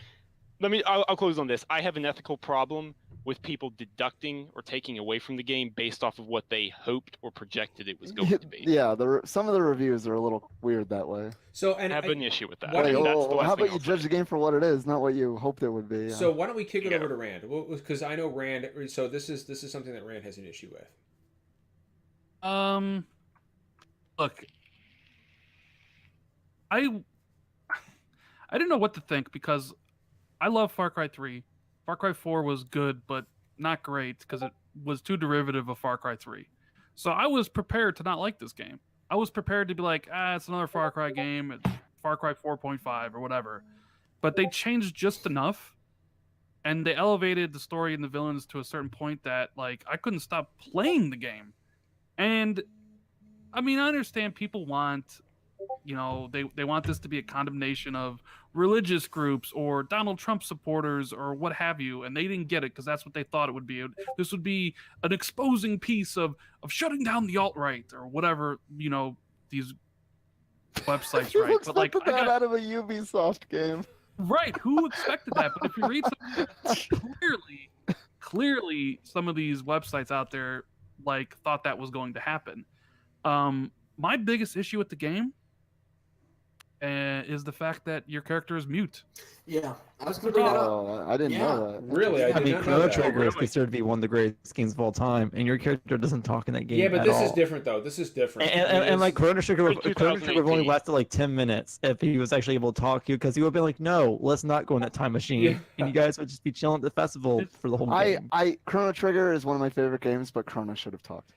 I'll close on this. I have an ethical problem with people deducting or taking away from the game based off of what they hoped or projected it was going to be. Yeah, some of the reviews are a little weird that way. So, and I have an issue with that. How about you judge the game for what it is, not what you hoped it would be? Yeah. So why don't we kick it over to Rand? Because I know Rand. So this is something that Rand has an issue with. Look, I didn't know what to think because I love Far Cry 3. Far Cry 4 was good, but not great because it was too derivative of Far Cry 3. So I was prepared to not like this game. I was prepared to be like, it's another Far Cry game. It's Far Cry 4.5 or whatever. But they changed just enough, and they elevated the story and the villains to a certain point that like I couldn't stop playing the game. And I mean, I understand people want, they want this to be a condemnation of religious groups or Donald Trump supporters or what have you, and they didn't get it because that's what they thought it would be. This would be an exposing piece of shutting down the alt-right or whatever, these websites, right? But like, I got out of a Ubisoft game. Right? Who expected that? But if you read clearly, some of these websites out there like thought that was going to happen. My biggest issue with the game is the fact that your character is mute. Yeah, I was going to bring that up. Oh, I didn't know that. Really? I I did mean, not know Chrono that. Trigger is Really? considered to be one of the greatest games of all time, and your character doesn't talk in that game. Yeah, but at this all. is different though. This is different. And like Chrono Trigger would only 2018. lasted like 10 minutes if he was actually able to talk to you, because he would have been like, no, let's not go in that time machine. Yeah. And you guys would just be chilling at the festival for the whole game. Chrono Trigger is one of my favorite games, but Chrono should have talked.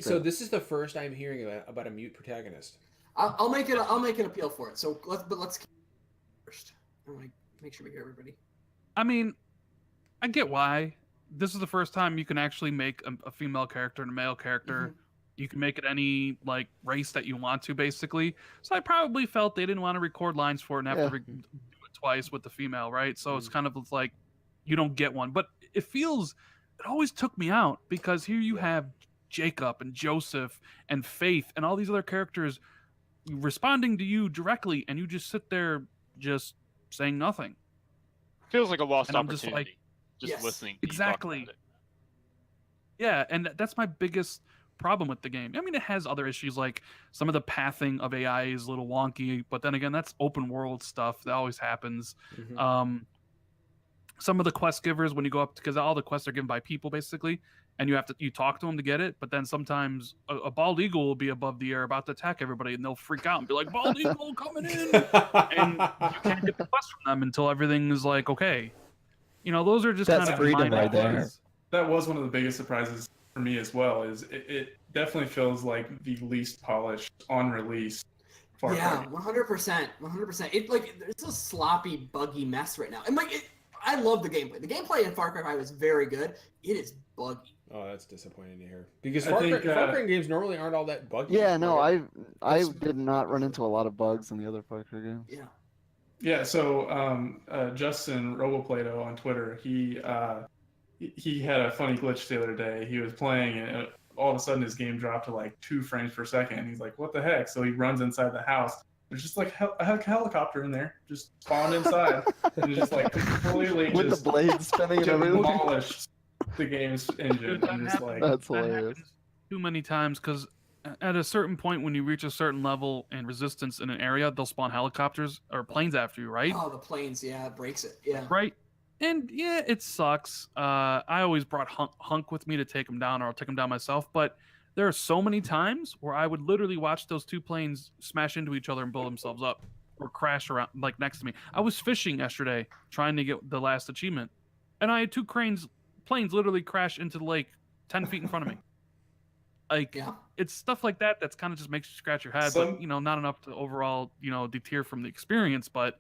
So this is the first I'm hearing about a mute protagonist. I'll make an appeal for it. So let's keep it first. I want to make sure we hear everybody. I mean, I get why. This is the first time you can actually make a female character and a male character. Mm-hmm. You can make it any like race that you want to, basically. So I probably felt they didn't want to record lines for it and have to do it twice with the female, right? So it's kind of like you don't get one. But it always took me out, because here you have Jacob and Joseph and Faith and all these other characters responding to you directly, and you just sit there just saying nothing. Feels like a lost And I'm just opportunity. like, Just Yes, listening. to you talk exactly. about it. Yeah, and that's my biggest problem with the game. I mean, it has other issues, like some of the pathing of AI is a little wonky, but then again, that's open world stuff. That always happens. Mhm. Some of the quest givers, when you go up, because all the quests are given by people basically, and you talk to them to get it, but then sometimes a bald eagle will be above the air about to attack everybody, and they'll freak out and be like, bald eagle coming in, and you can't get the quest from them until everything is like okay. Those are just That's kind of freedom minor right there. things. That was one of the biggest surprises for me as well. Is it definitely feels like the least polished on release Far Yeah, Cry. 100%. It's a sloppy, buggy mess right now. And I love the gameplay. The gameplay in Far Cry 5 is very good. It is buggy. Oh, that's disappointing to hear. Because I Far think, Cry games normally aren't all that buggy. Yeah, no, Like, I did not run into a lot of bugs in the other Far Cry games. Yeah. Yeah, so Justin Roboplato on Twitter, he had a funny glitch the other day. He was playing, and all of a sudden his game dropped to like 2 frames per second. He's like, "What the heck?" So he runs inside the house. There's just like a helicopter in there, just spawned inside, and just like completely With just the blades spinning and everything. demolished the game's engine. Dude, I'm just like, That's that hilarious. happens too many times, because at a certain point, when you reach a certain level and resistance in an area, they'll spawn helicopters or planes after you, right? Oh, the planes. Yeah, it breaks it. Yeah. Right. And yeah, it sucks. I always brought Hunk with me to take him down, or I'll take him down myself. But there are so many times where I would literally watch those 2 planes smash into each other and blow themselves up, or crash around like next to me. I was fishing yesterday trying to get the last achievement, and I had 2 planes literally crash into the lake 10 feet in front of me. Like, Yeah. it's stuff like that that's kind of just makes you scratch your head, but not enough to overall deter from the experience. But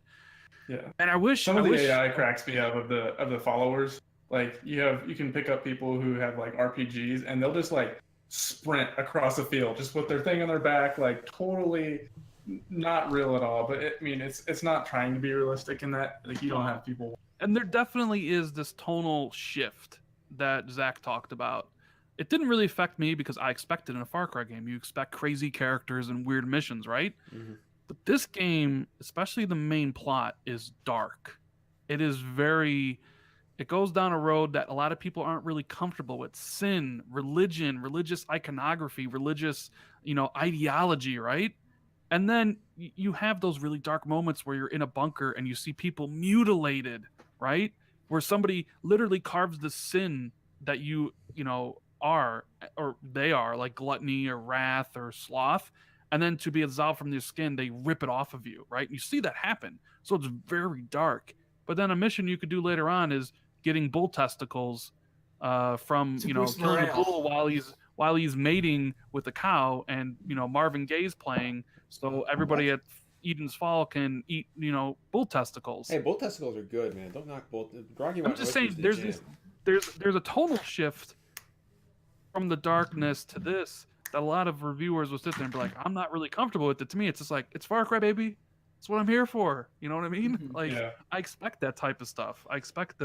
yeah. and I wish Some of the AI cracks me up of the followers. Like you can pick up people who have like RPGs, and they'll just like sprint across a field just with their thing on their back, like totally not real at all. But it's not trying to be realistic in that. Like, you don't have people. And there definitely is this tonal shift that Zach talked about. It didn't really affect me because I expected in a Far Cry game, you expect crazy characters and weird missions, right? Mhm. But this game, especially the main plot, is dark. It goes down a road that a lot of people aren't really comfortable with. Sin, religion, religious iconography, religious, ideology, right? And then you have those really dark moments where you're in a bunker and you see people mutilated, right? Where somebody literally carves the sin that you are, or they are, like gluttony or wrath or sloth, and then to be absolved from their skin, they rip it off of you, right? You see that happen. So it's very dark. But then a mission you could do later on is getting bull testicles from To killing boost a morale. bull while he's mating with a cow, and Marvin Gaye's playing, so everybody at Eden's Fall can eat bull testicles. Hey, bull testicles are good, man. Don't knock bull. Rocky I'm Mountain just Whiskey's saying, the there's jam. there's a tonal shift from the darkness to this that a lot of reviewers will sit there and be like, I'm not really comfortable with it. To me, it's just like, it's Far Cry, baby. It's what I'm here for. You know what I mean? Mhm. Like, Yeah. I expect that type of stuff. I expect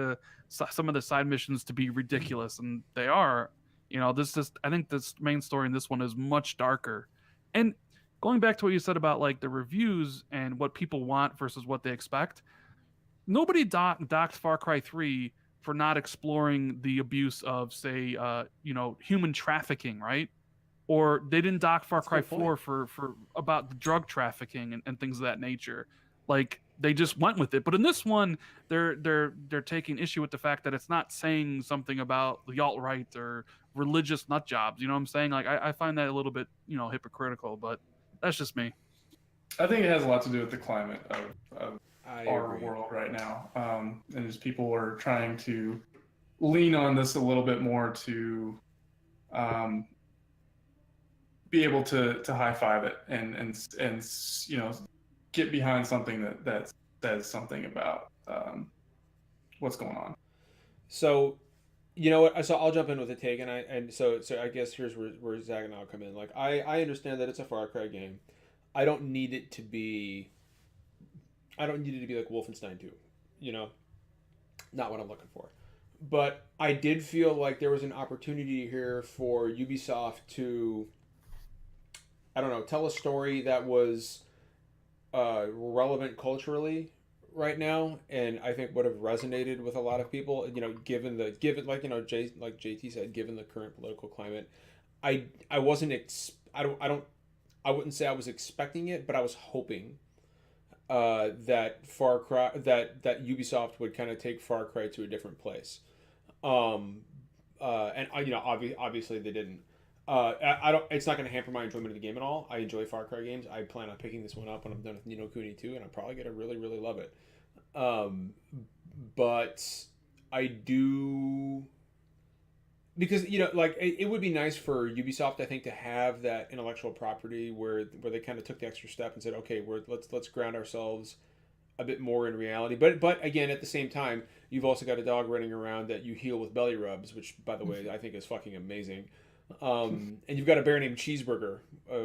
some of the side missions to be ridiculous, and they are. I think this main story in this one is much darker. And going back to what you said about like the reviews and what people want versus what they expect, nobody docked Far Cry 3 for not exploring the abuse of, say, human trafficking, right? Or they didn't dock Far Cry 4 for about the drug trafficking and things of that nature. Like, they just went with it. But in this one, they're taking issue with the fact that it's not saying something about the alt-right or religious nut jobs. You know what I'm saying? Like, I find that a little bit, hypocritical, but that's just me. I think it has a lot to do with the climate of our agree. world right now. And as people are trying to lean on this a little bit more to be able to high-five it and get behind something that says something about what's going on. So, you know what? So I'll jump in with a take, and so I guess here's where Zach and I'll come in. Like, I understand that it's a Far Cry game. I don't need it to be like Wolfenstein 2, not what I'm looking for. But I did feel like there was an opportunity here for Ubisoft to, I don't know, tell a story that was relevant culturally right now, and I think would have resonated with a lot of people. Given JT said, given the current political climate, I wouldn't say I was expecting it, but I was hoping that Ubisoft would kind of take Far Cry to a different place. Obviously they didn't. I don't. It's not going to hamper my enjoyment of the game at all. I enjoy Far Cry games. I plan on picking this one up when I'm done with Ni no Kuni 2, and I'm probably going to really, really love it. But I do, because it would be nice for Ubisoft, I think, to have that intellectual property where they kind of took the extra step and said, okay, let's ground ourselves a bit more in reality. But again, at the same time, you've also got a dog running around that you heal with belly rubs, which, by the way, I think is fucking amazing. And you've got a bear named Cheeseburger,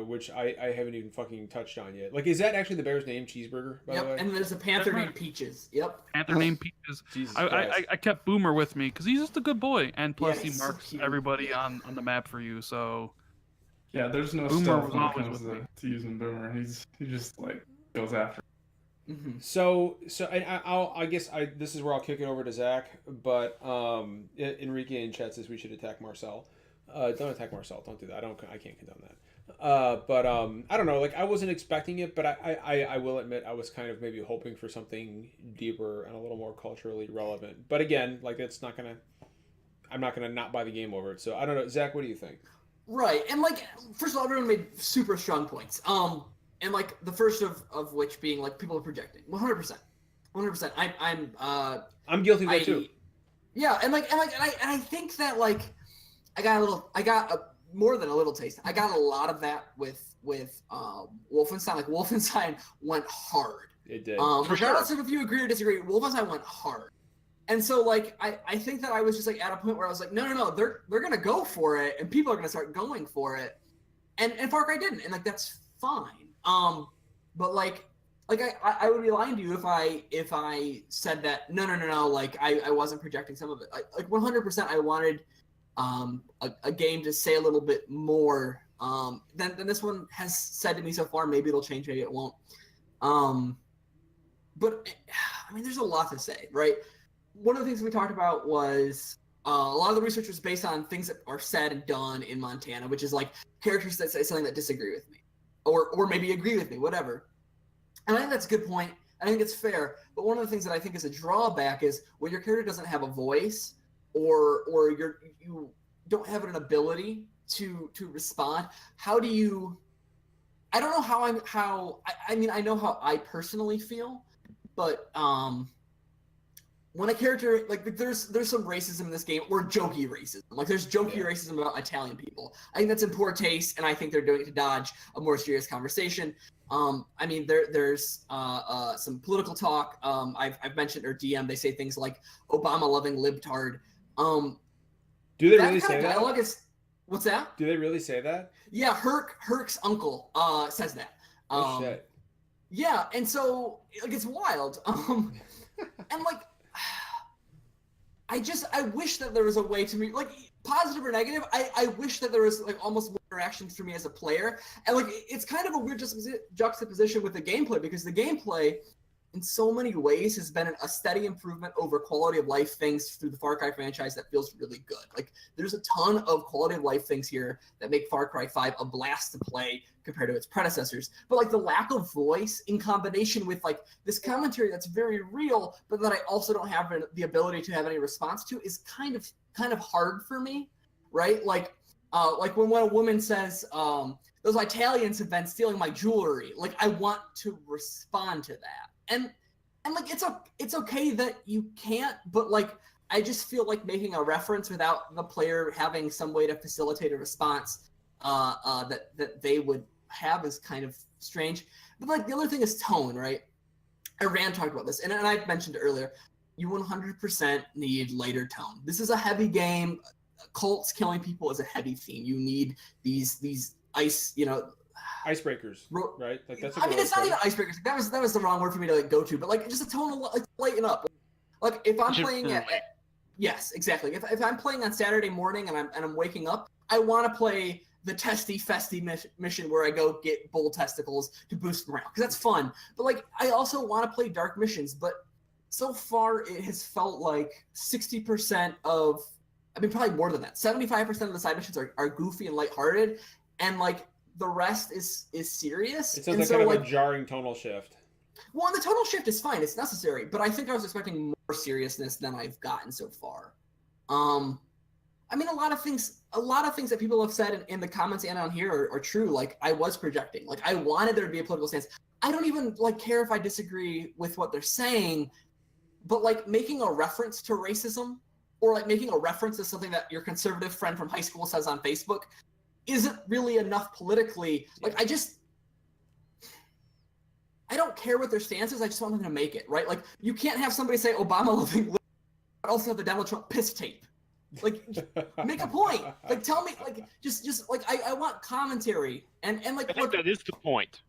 which I haven't even fucking touched on yet. Like, is that actually the bear's name, Cheeseburger, by the way? And there's a panther named Peaches. Yep. Panther named Peaches. Jesus I kept Boomer with me because he's just a good boy, and plus Yeah, he he's so marks cute. everybody on the map for you. So Yeah, there's no Boomer stuff was when it always comes with to using Boomer. He just goes after. Mm-hmm. So I guess this is where I'll kick it over to Zach, but Enrique in chat says we should attack Marcel. Don't attack Marcel. Don't do that. I can't condone that. But I don't know. Like, I wasn't expecting it, but I will admit I was kind of maybe hoping for something deeper and a little more culturally relevant. But again, like, I'm not gonna not buy the game over it. So I don't know. Zach, what do you think? Right, and first of all, everyone made super strong points. And the first of which being people are projecting 100%. I'm guilty of that too. Yeah, and I think that I got more than a little taste. I got a lot of that with Wolfenstein. Wolfenstein went hard. It did. Regardless of if you agree or disagree, Wolfenstein went hard. And so I think that I was just at a point where I was like, no, they're gonna go for it, and people are gonna start going for it, and Far Cry didn't, and that's fine. But I would be lying to you if I said that no, I wasn't projecting some of it. 100%, I wanted a game to say a little bit more than this one has said to me so far. Maybe it'll change, maybe it won't. But I mean, there's a lot to say, right? One of the things we talked about was a lot of the research was based on things that are said and done in Montana, which is characters that say something that disagree with me, or maybe agree with me, whatever. And I think that's a good point. I think it's fair. But one of the things that I think is a drawback is when your character doesn't have a voice, or you don't have an ability to respond. How do you? I don't know I mean, I know how I personally feel, but when a character there's some racism in this game, or jokey racism. There's jokey racism about Italian people. I think that's in poor taste, and I think they're doing it to dodge a more serious conversation. I mean, there's some political talk. I've mentioned, or DM, they say things like Obama loving libtard. Do they really say that? Dialogue is, what's that? Do they really say that? Yeah, Herc's uncle says that. Oh shit. Yeah, and so it's wild. And I wish that there was a way to me, positive or negative. I wish that there was almost more interactions for me as a player, and it's kind of a weird juxtaposition with the gameplay, because the gameplay in so many ways has been a steady improvement over quality of life things through the Far Cry franchise that feels really good. Like there's a ton of quality of life things here that make Far Cry 5 a blast to play compared to its predecessors. But like the lack of voice in combination with like this commentary that's very real, but that I also don't have the ability to have any response to is kind of hard for me, right? Like when a woman says, those Italians have been stealing my jewelry, like I want to respond to that. And like it's okay that you can't, but like I just feel like making a reference without the player having some way to facilitate a response that they would have is kind of strange. But like the other thing is tone, right? Rand talked about this, and I mentioned it earlier. You 100% need lighter tone. This is a heavy game. Cults killing people is a heavy theme. You need these ice, icebreakers, right? Like that's. I mean, it's not even icebreakers. That was the wrong word for me to like go to, but like just a tone of like lighten up. Like if I'm playing yes, exactly. If I'm playing on Saturday morning and I'm waking up, I want to play the testy festy mission where I go get bull testicles to boost morale because that's fun. But like I also want to play dark missions, but so far it has felt like 60% of, I mean probably more than that. 75% of the side missions are goofy and lighthearted, and like the rest is serious. It sounds like kind of a jarring tonal shift. Well, and the tonal shift is fine; it's necessary. But I think I was expecting more seriousness than I've gotten so far. I mean, a lot of things that people have said in the comments and on here are true. Like I was projecting. Like I wanted there to be a political stance. I don't even like care if I disagree with what they're saying, but like making a reference to racism or like making a reference to something that your conservative friend from high school says on Facebook isn't really enough politically. Like I don't care what their stance is. I just want them to make it, right? Like you can't have somebody say Obama loving but also have the Donald Trump piss tape. Like make a point. Like tell me, like just like I want commentary and like I think that is the point.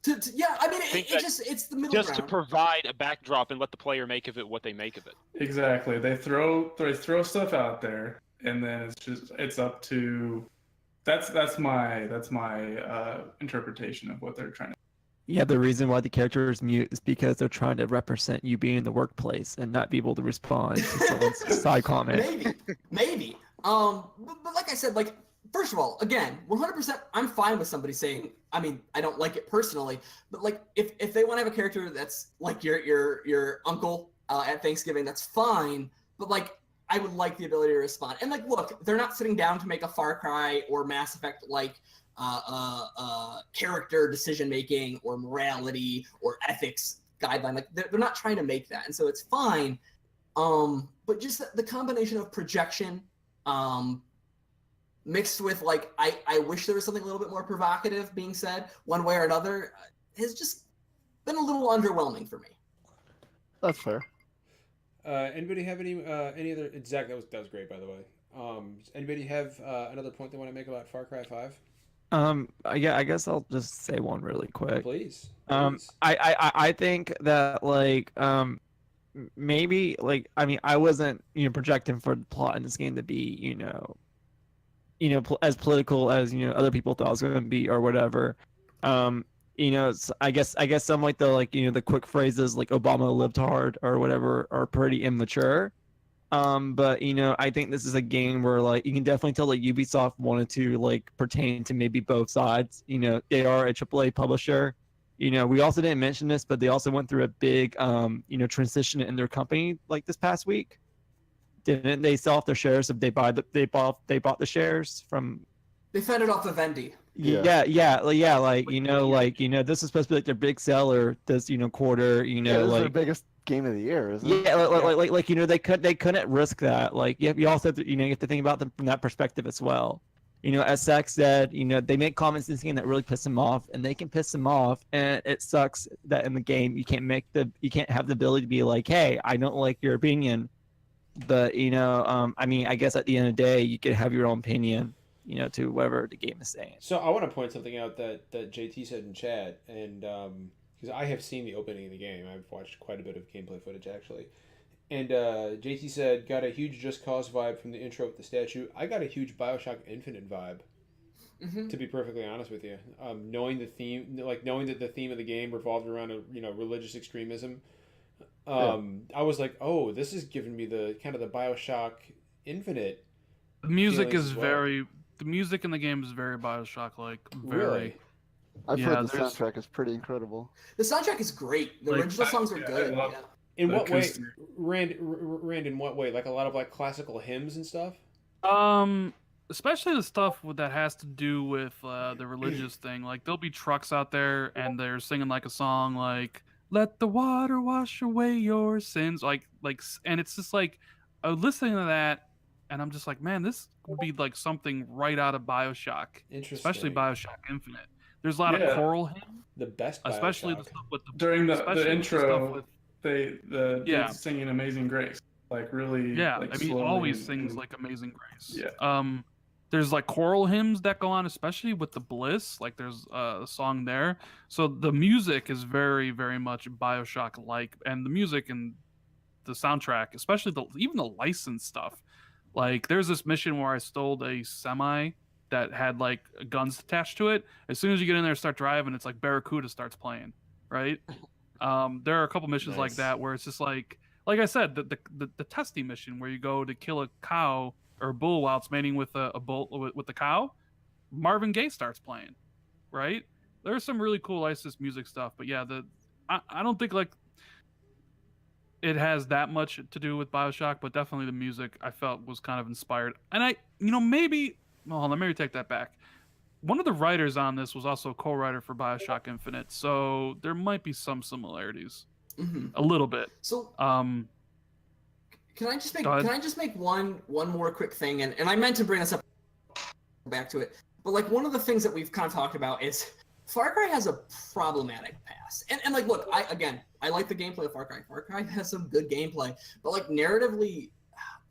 Yeah, I mean it's the middle just ground. To provide a backdrop and let the player make of it what they make of it. Exactly. They throw stuff out there, and then it's up to that's my interpretation of what they're trying to. Yeah, the reason why the character is mute is because they're trying to represent you being in the workplace and not be able to respond to someone's side comment. Maybe. But like I said, like first of all, again, 100%, I'm fine with somebody saying. I mean, I don't like it personally, but like if they want to have a character that's like your uncle at Thanksgiving, that's fine. But like I would like the ability to respond. And like, look, they're not sitting down to make a Far Cry or Mass Effect like character decision making or morality or ethics guideline. Like they're not trying to make that, and so it's fine. But just the combination of projection, mixed with like I wish there was something a little bit more provocative being said one way or another, has just been a little underwhelming for me. That's fair. Anybody have any other? Zach, that was great, by the way. Does anybody have another point they want to make about Far Cry 5? Yeah, I guess I'll just say one really quick. Please. I think that like maybe like I mean I wasn't projecting for the plot in this game to be as political as other people thought it was going to be or whatever. I guess some like the quick phrases like Obama lived hard or whatever are pretty immature. But I think this is a game where like you can definitely tell that Ubisoft wanted to like pertain to maybe both sides. They are a AAA publisher. We also didn't mention this, but they also went through a big transition in their company like this past week. Didn't they sell off their shares? If they bought the shares from? They fed it off the Vendy. Yeah. This is supposed to be like their big seller this quarter. This is their biggest game of the year, isn't it? Yeah, they couldn't risk that. Like you also have to, you have to think about them from that perspective as well. As Zach said, they make comments in this game that really piss them off, and they can piss them off, and it sucks that in the game you can't have the ability to be like, hey, I don't like your opinion, but I mean, I guess at the end of the day, you could have your own opinion, to whatever the game is saying. So I want to point something out that JT said in chat, and because I have seen the opening of the game, I've watched quite a bit of gameplay footage actually. And JT said, got a huge Just Cause vibe from the intro with the statue. I got a huge Bioshock Infinite vibe. To be perfectly honest with you, knowing the theme, knowing that the theme of the game revolved around religious extremism, I was like, oh, this is giving me the kind of the BioShock Infinite. The music feelings is as well. the music in the game is very BioShock like. Really? I've Yeah, heard the there's- soundtrack is pretty incredible. The soundtrack is great. The Like, original songs are yeah, good. I love- Yeah. In The what way, acoustic- Rand? In what way? Like a lot of like classical hymns and stuff. Especially the stuff that has to do with the religious thing. Like there'll be trucks out there and they're singing like a song like "Let the water wash away your sins," and it's just like listening to that, and I'm just like, man, this would be like something right out of BioShock, Interesting. especially BioShock Infinite. There's a lot Yeah. of choral hymns, The best. especially BioShock. the stuff with During especially the with stuff intro, with- the Yeah. dude's singing "Amazing Grace," like really. Yeah, like, I mean, he slowly always and- sings and- like "Amazing Grace." Yeah. There's like choral hymns that go on, especially with the Bliss. Like there's a song there, so the music is very, very much BioShock-like, and the music and the soundtrack, especially even the licensed stuff. Like there's this mission where I stole a semi that had like guns attached to it. As soon as you get in there and start driving, it's like Barracuda starts playing, right? There are a couple missions like Nice. that where it's just like I said, the testy mission where you go to kill a cow or a bull while it's mating with a bull with the cow. Marvin Gaye starts playing, right? There's some really cool licensed music stuff, but yeah, I don't think like it has that much to do with BioShock, but definitely the music I felt was kind of inspired. And maybe hold on, maybe take that back. One of the writers on this was also a co-writer for BioShock Infinite, so there might be some similarities, a little bit. So can I just make Go ahead. one more quick thing? And I meant to bring this up back to it, but like one of the things that we've kind of talked about is Far Cry has a problematic past. And like, look, I like the gameplay of Far Cry. Far Cry has some good gameplay, but like narratively,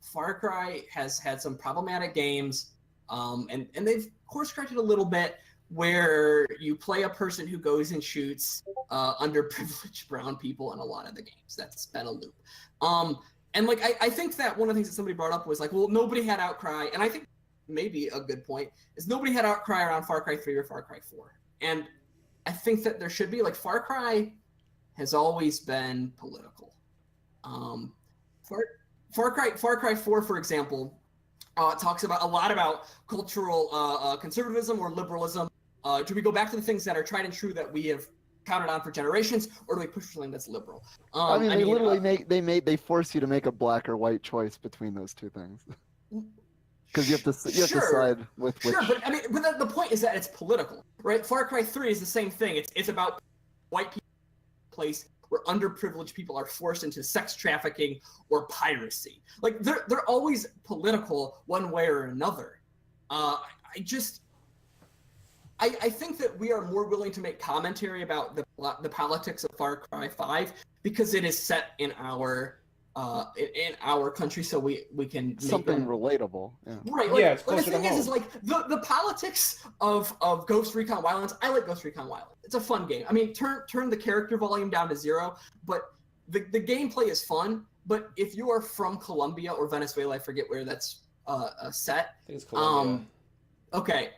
Far Cry has had some problematic games, and they've course corrected a little bit where you play a person who goes and shoots underprivileged brown people in a lot of the games. That's been a loop. And like I think that one of the things that somebody brought up was like, well, nobody had outcry, and I think maybe a good point is nobody had outcry around Far Cry 3 or Far Cry 4. And I think that there should be, like, Far Cry has always been political. Far Cry 4, for example, talks about a lot about cultural conservatism or liberalism. Do we go back to the things that are tried and true that we have counted on for generations, or do we push for something that's liberal? I mean, they force you to make a black or white choice between those two things. Because you have to decide with which. Sure, but I mean, the point is that it's political, right? Far Cry 3 is the same thing. It's about white people in a place where underprivileged people are forced into sex trafficking or piracy. Like they're always political one way or another. I think that we are more willing to make commentary about the politics of Far Cry 5 because it is set in our country, so we can make something relatable. Yeah. Right. Like, Yeah, it's like the closer to thing is home. like the politics of Ghost Recon Wildlands. I like Ghost Recon Wildlands. It's a fun game. I mean, turn the character volume down to 0, but the gameplay is fun. But if you are from Colombia or Venezuela, I forget where that's set. I think it's Colombia. Okay.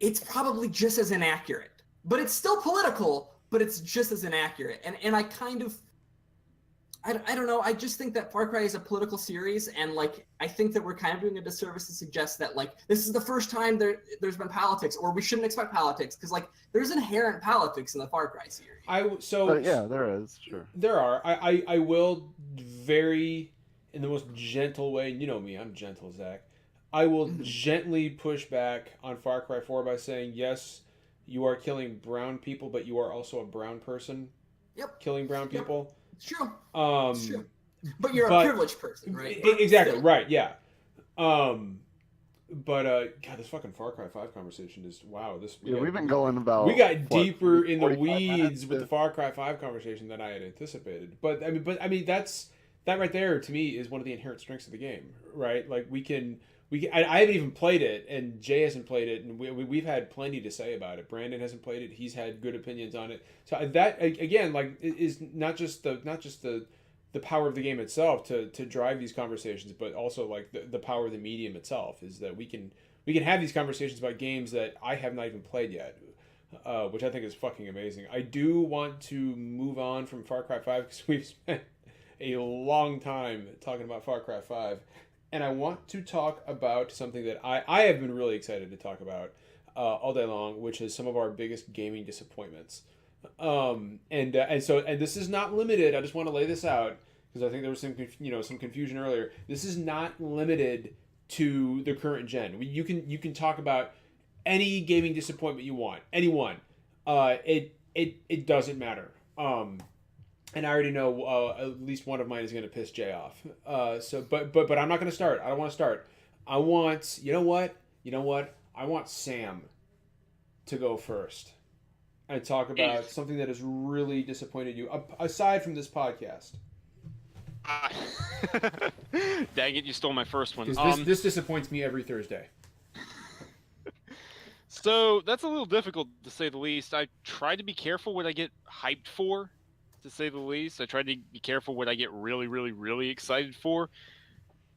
It's probably just as inaccurate, but it's still political. But it's just as inaccurate, and I kind of. I don't know. I just think that Far Cry is a political series, and like I think that we're kind of doing a disservice to suggest that like this is the first time there's been politics, or we shouldn't expect politics because like there's inherent politics in the Far Cry series. Yeah, there is, sure. There are. I will very in the most gentle way. You know me, I'm gentle, Zach. I will gently push back on Far Cry 4 by saying yes, you are killing brown people, but you are also a brown person. Yep. Killing brown people. It's true. It's true. But you're a privileged person, right? Exactly. Still. Right. Yeah. But God, this fucking Far Cry 5 conversation is wow. We've been going about. We got deeper in the 45 weeds minutes with the Far Cry 5 conversation than I had anticipated. But I mean, that right there to me is one of the inherent strengths of the game, right? Like we can. I haven't even played it, and Jay hasn't played it, and we've had plenty to say about it. Brandon hasn't played it; he's had good opinions on it. So that again, like, is not just the power of the game itself to drive these conversations, but also like the power of the medium itself is that we can we can have these conversations about games that I have not even played yet, which I think is fucking amazing. I do want to move on from Far Cry 5 because we've spent a long time talking about Far Cry 5, and I want to talk about something that I have been really excited to talk about all day long, which is some of our biggest gaming disappointments. And this is not limited. I just want to lay this out because I think there was some confusion earlier. This is not limited to the current gen. You can talk about any gaming disappointment you want, anyone. It doesn't matter. And I already know at least one of mine is going to piss Jay off. But I'm not going to start. I don't want to start. I want you know what? I want Sam to go first and talk about something that has really disappointed you aside from this podcast. Dang it, you stole my first one. This disappoints me every Thursday. So that's a little difficult to say the least. I try to be careful what I get hyped for, to say the least. I try to be careful what I get really, really, really excited for.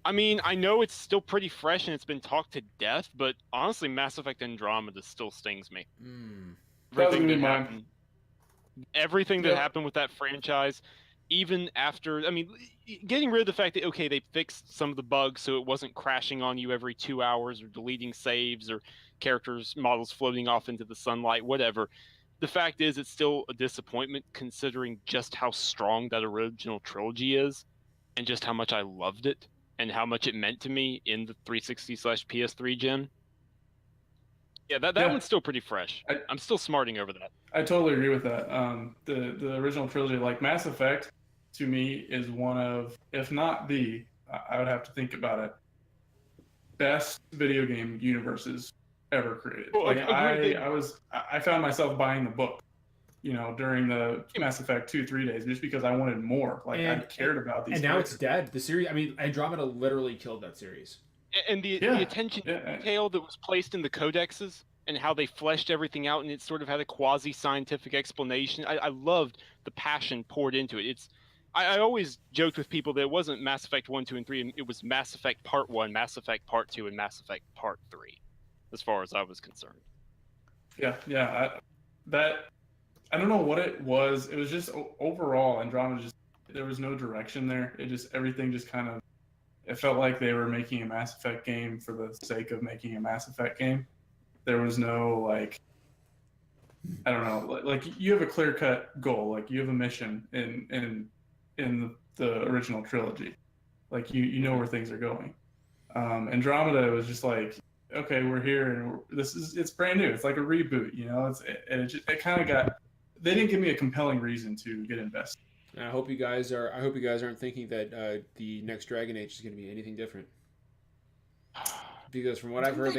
I mean, I know it's still pretty fresh and it's been talked to death, but honestly, Mass Effect Andromeda still stings me. Everything that happened with that franchise, even after, I mean, getting rid of the fact that, okay, they fixed some of the bugs so it wasn't crashing on you every 2 hours or deleting saves or characters, models floating off into the sunlight, whatever. The fact is, it's still a disappointment considering just how strong that original trilogy is and just how much I loved it and how much it meant to me in the 360/PS3 gen. Yeah, that one's still pretty fresh. I'm still smarting over that. I totally agree with that. The original trilogy, like Mass Effect, to me is one of, if not the, I would have to think about it, best video game universes ever created. Like I found myself buying the book, during the Mass Effect 2-3 days, just because I wanted more. Like I cared about these. And now it's dead. The series. I mean, Andromeda literally killed that series. And the attention detail that was placed in the codexes and how they fleshed everything out, and it sort of had a quasi-scientific explanation. I loved the passion poured into it. I always joked with people that it wasn't Mass Effect 1, 2, and 3. It was Mass Effect Part 1, Mass Effect Part 2, and Mass Effect Part 3, as far as I was concerned. Yeah. I don't know what it was. It was just overall Andromeda. There was no direction there. Everything just kind of. It felt like they were making a Mass Effect game for the sake of making a Mass Effect game. There was no, like, I don't know, like you have a clear-cut goal, like you have a mission in the original trilogy, like you know where things are going. Andromeda was just like, okay, we're here and it's brand new. It's like a reboot, it kind of got. They didn't give me a compelling reason to get invested. I hope you guys aren't thinking that the next Dragon Age is going to be anything different. Because from what I've heard,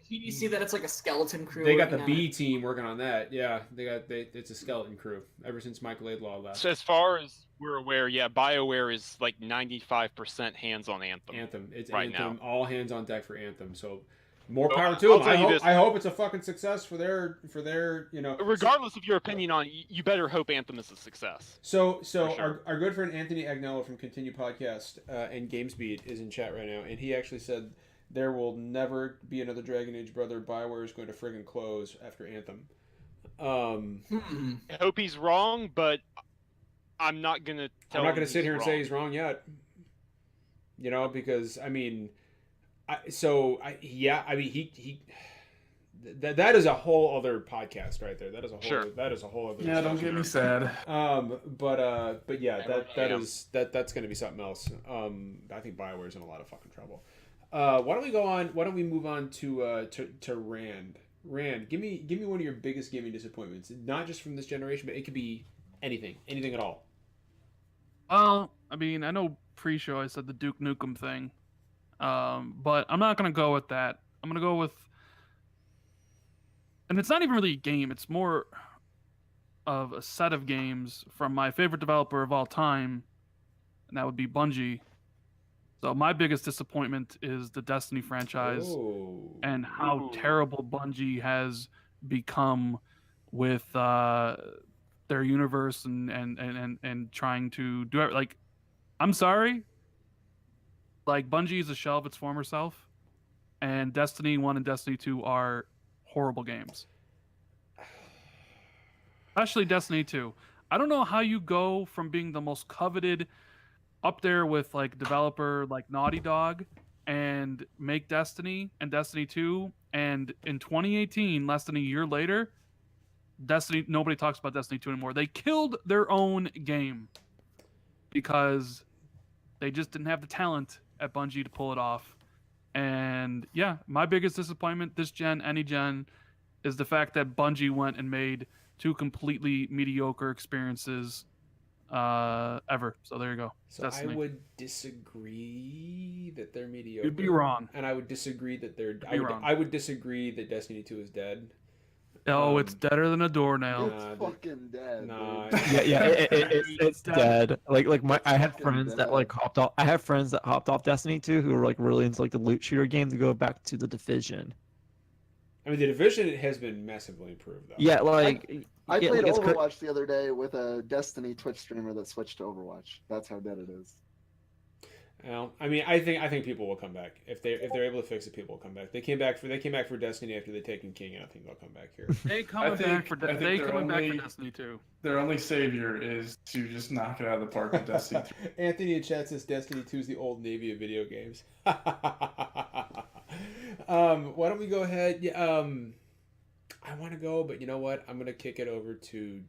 you see that it's like a skeleton crew. They got the B team working on that. Yeah, it's a skeleton crew ever since Mike Laidlaw left. So as far as we're aware, BioWare is like 95% hands on Anthem. It's right Anthem. now. All hands on deck for Anthem. So more power to them. I hope it's a fucking success for their. Regardless of your opinion on, you better hope Anthem is a success. So sure. our good friend Anthony Agnello from Continue Podcast and GameSpeed is in chat right now, and he actually said there will never be another Dragon Age brother. BioWare is going to friggin' close after Anthem. I hope he's wrong, but I'm not gonna. I'm not gonna sit here and say he's wrong yet. Because I mean. That is a whole other podcast right there. That is a whole other. Yeah, don't get me sad. But yeah, that's going to be something else. I think BioWare's in a lot of fucking trouble. Why don't we go on? Why don't we move on to Rand? Rand, give me one of your biggest gaming disappointments. Not just from this generation, but it could be anything at all. Well, I mean, I know pre-show I said the Duke Nukem thing. But I'm not going to go with that. I'm going to go with... And it's not even really a game. It's more of a set of games from my favorite developer of all time, and that would be Bungie. So my biggest disappointment is the Destiny franchise and how terrible Bungie has become with their universe and trying to do it. Like, I'm sorry. Like, Bungie is a shell of its former self, and Destiny 1 and Destiny 2 are horrible games. Especially Destiny 2. I don't know how you go from being the most coveted up there with like developer like Naughty Dog and make Destiny and Destiny 2, and in 2018, less than a year later, nobody talks about Destiny 2 anymore. They killed their own game because they just didn't have the talent at Bungie to pull it off. And yeah, my biggest disappointment this gen, any gen, is the fact that Bungie went and made 2 completely mediocre experiences ever. So there you go. So Destiny. I would disagree that they're mediocre. You'd be wrong. And I would disagree that wrong. I would disagree that Destiny 2 is dead. Oh, it's deader than a doornail. It's fucking dead. Nah. Dude. It's dead. I had fucking friends that dead. like hopped off. I have friends that hopped off Destiny 2 who were like really into like the loot shooter game to go back to the Division. I mean, the Division has been massively improved, though. Yeah, like I yeah, played like, it's Overwatch the other day with a Destiny Twitch streamer that switched to Overwatch. That's how dead it is. Well, I mean, I think people will come back if they're able to fix it. People will come back. They came back for Destiny after they'd taken King, and I think they'll come back here. They coming back for Destiny 2. Their only savior is to just knock it out of the park with Destiny 3. Anthony in chat says Destiny 2 is the old Navy of video games. Why don't we go ahead? Yeah, I want to go, but you know what? I'm gonna kick it over to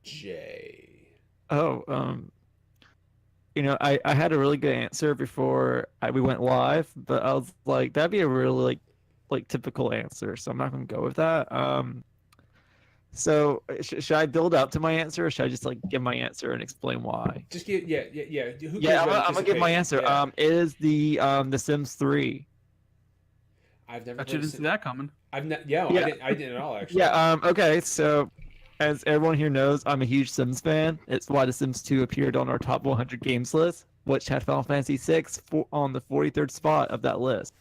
Jay. I had a really good answer before we went live, but I was like, that'd be a really like typical answer, so I'm not gonna go with that. So should I build up to my answer, or should I just like give my answer and explain why? Just give, yeah. I'm gonna give my answer. Yeah. It is the Sims 3. I've never. I didn't see that coming. I didn't at all actually. Yeah. Okay. So, as everyone here knows, I'm a huge Sims fan. It's why The Sims 2 appeared on our top 100 games list, which had Final Fantasy VI on the 43rd spot of that list.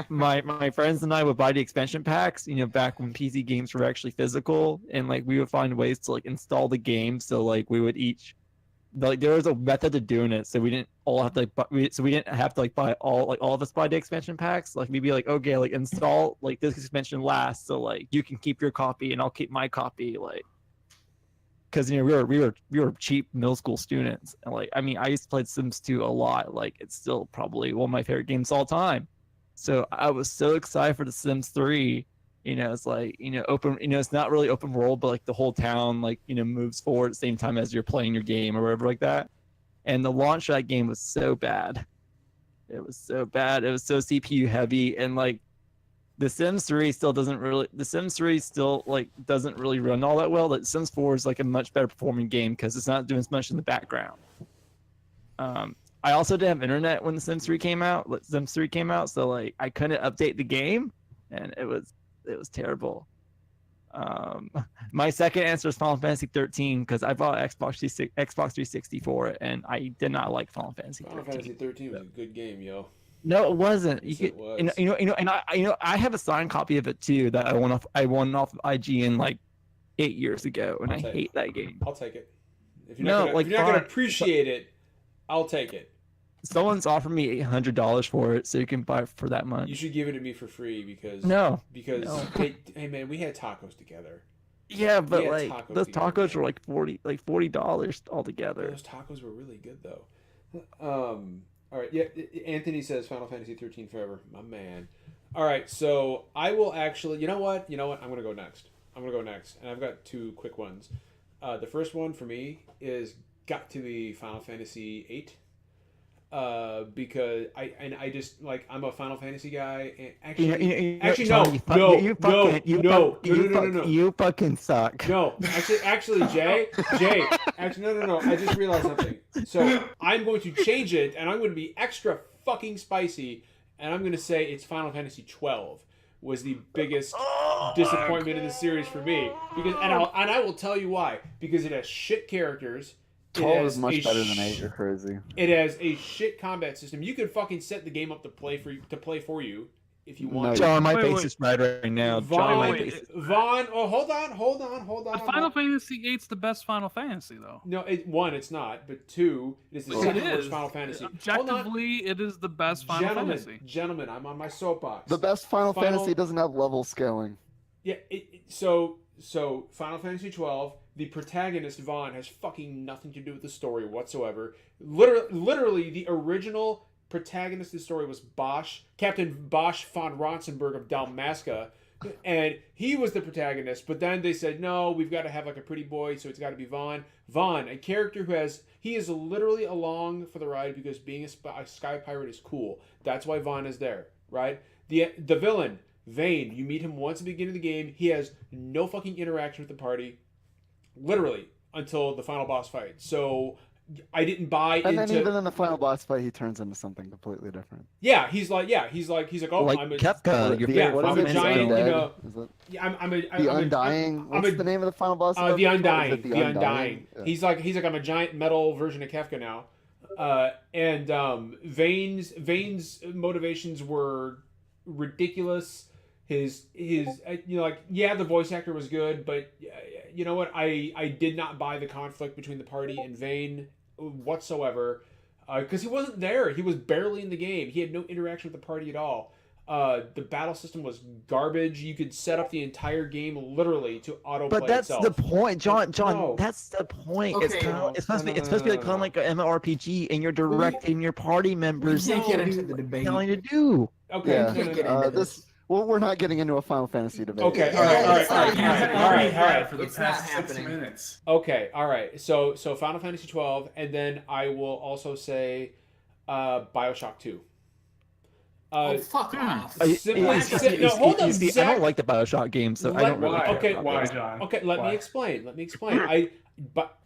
My friends and I would buy the expansion packs, back when PC games were actually physical, and like we would find ways to like install the game. So like we would each, like there was a method to doing it, so we didn't all have to we didn't have to like buy all of us buy the expansion packs. Like we'd be like, okay, like install like this expansion last, so like you can keep your copy and I'll keep my copy, like because we were cheap middle school students, and like I mean I used to play Sims 2 a lot. Like it's still probably one of my favorite games of all time. So I was so excited for The Sims 3. It's like, open, it's not really open world, but like the whole town, like, moves forward at the same time as you're playing your game or whatever like that. And the launch of that game was so bad. It was so bad. It was so CPU heavy. And like The Sims 3 doesn't really run all that well. Like Sims 4 is like a much better performing game because it's not doing as much in the background. I also didn't have internet when The Sims 3 came out. So like I couldn't update the game, and it was terrible. My second answer is Final Fantasy 13 because I bought Xbox 360 for it, and I did not like Final Fantasy 13. Final Fantasy 13 was a good game, yo. No, it wasn't. Yes, it was. I have a signed copy of it too that I won off of IGN like 8 years ago, and I hate that game. I'll take it. If you're not gonna appreciate it, I'll take it. Someone's offered me $800 for it, so you can buy it for that much. You should give it to me for free because hey man, we had tacos together. Yeah, but like those tacos were like $40 altogether. Those tacos were really good though. All right, yeah. Anthony says Final Fantasy 13 forever, my man. All right, so I will actually. You know what? I'm gonna go next. And I've got 2 quick ones. The first one for me is got to be Final Fantasy 8. Because I just like I'm a Final Fantasy guy, and actually you fucking suck. No, actually, Jay, actually no. I just realized something. So I'm going to change it, and I'm going to be extra fucking spicy, and I'm going to say it's Final Fantasy 12 was the biggest disappointment in the series for me because and I will tell you why because it has shit characters. 12 is much better than 8. You're crazy. It has a shit combat system. You can fucking set the game up to play for you. if you want. No, John, my Wait, face wait. is red right now. John, my face. Vaughn. Oh, hold on. The Final Fantasy VIII's the best Final Fantasy, though. No, one, it's not, but two, it is the second worst Final Fantasy. Objectively, it is the best Final Fantasy. Gentlemen, I'm on my soapbox. The best Final Fantasy doesn't have level scaling. Yeah, so Final Fantasy 12, the protagonist Vaughn has fucking nothing to do with the story whatsoever. Literally, the original protagonist of the story was Captain Bosch von Ronsenberg of Dalmasca, and he was the protagonist. But then they said, no, we've got to have like a pretty boy, so it's got to be Vaughn. Vaughn, a character he is literally along for the ride because being a sky pirate is cool. That's why Vaughn is there, right? The villain, Vayne, you meet him once at the beginning of the game. He has no fucking interaction with the party, literally, until the final boss fight. So I didn't buy into. And then even in the final boss fight, he turns into something completely different. Yeah, he's like, oh, like I'm a Kefka, your favorite I'm a giant, I'm the Undying. What's the name of the final boss? The Undying. The Undying. Yeah. He's like, I'm a giant metal version of Kefka now. Vayne's motivations were ridiculous. His the voice actor was good, but you know what? I did not buy the conflict between the party and Vayne whatsoever, because he wasn't there. He was barely in the game. He had no interaction with the party at all. The battle system was garbage. You could set up the entire game literally to autoplay But that's itself. the point, John. No. That's the point. Okay. It's supposed to be like kind of like an MMORPG, and you're directing your party members We can't what get into you're the debate. telling to do. Okay. Yeah. Can't get into this. Well, we're not getting into a Final Fantasy debate. Okay. Yeah, All it's not right. happening. For the It's past not 6 happening. minutes. Okay. All right. So Final Fantasy 12, and then I will also say BioShock 2. Fuck off. Hold on, I Zach. don't like the BioShock games, so I don't really. Why? care Okay, about Why, those. John? Okay, let Why? me explain.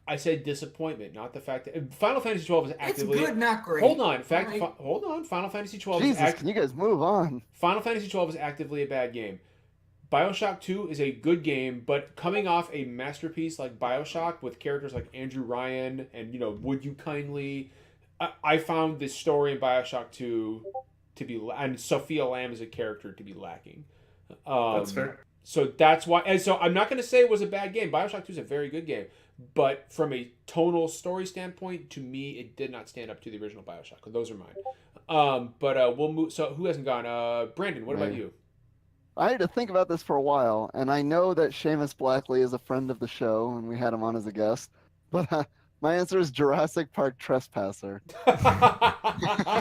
I said disappointment, not the fact that Final Fantasy 12 is It's actively. good, not great. Hold on. Alright. Hold on. Final Fantasy 12 Jesus, can you guys move on? Final Fantasy 12 is actively a bad game. BioShock 2 is a good game, but coming off a masterpiece like BioShock with characters like Andrew Ryan and Would You Kindly, I found the story in BioShock 2 to be, and Sophia Lamb as a character to be lacking. That's fair. So that's why, and so I'm not going to say it was a bad game. BioShock 2 is a very good game, but from a tonal story standpoint, to me, it did not stand up to the original BioShock. Those are mine. But we'll move. So who hasn't gone? Brandon, what about Me. you? I had to think about this for a while, and I know that Seamus Blackley is a friend of the show, and we had him on as a guest. But my answer is Jurassic Park Trespasser from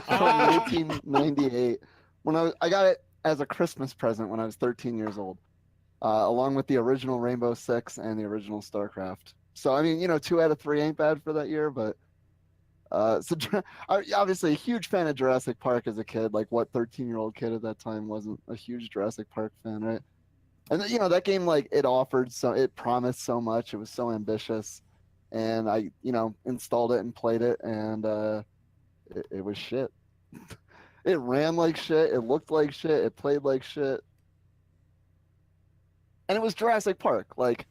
1998. When I got it as a Christmas present when I was 13 years old, along with the original Rainbow Six and the original StarCraft. So I mean, 2 out of 3 ain't bad for that year, but. Obviously a huge fan of Jurassic Park as a kid. Like, what 13-year-old kid at that time wasn't a huge Jurassic Park fan, right? And that game, like, it promised so much. It was so ambitious, and I installed it and played it, and it was shit. It ran like shit. It looked like shit. It played like shit. And it was Jurassic Park. Like,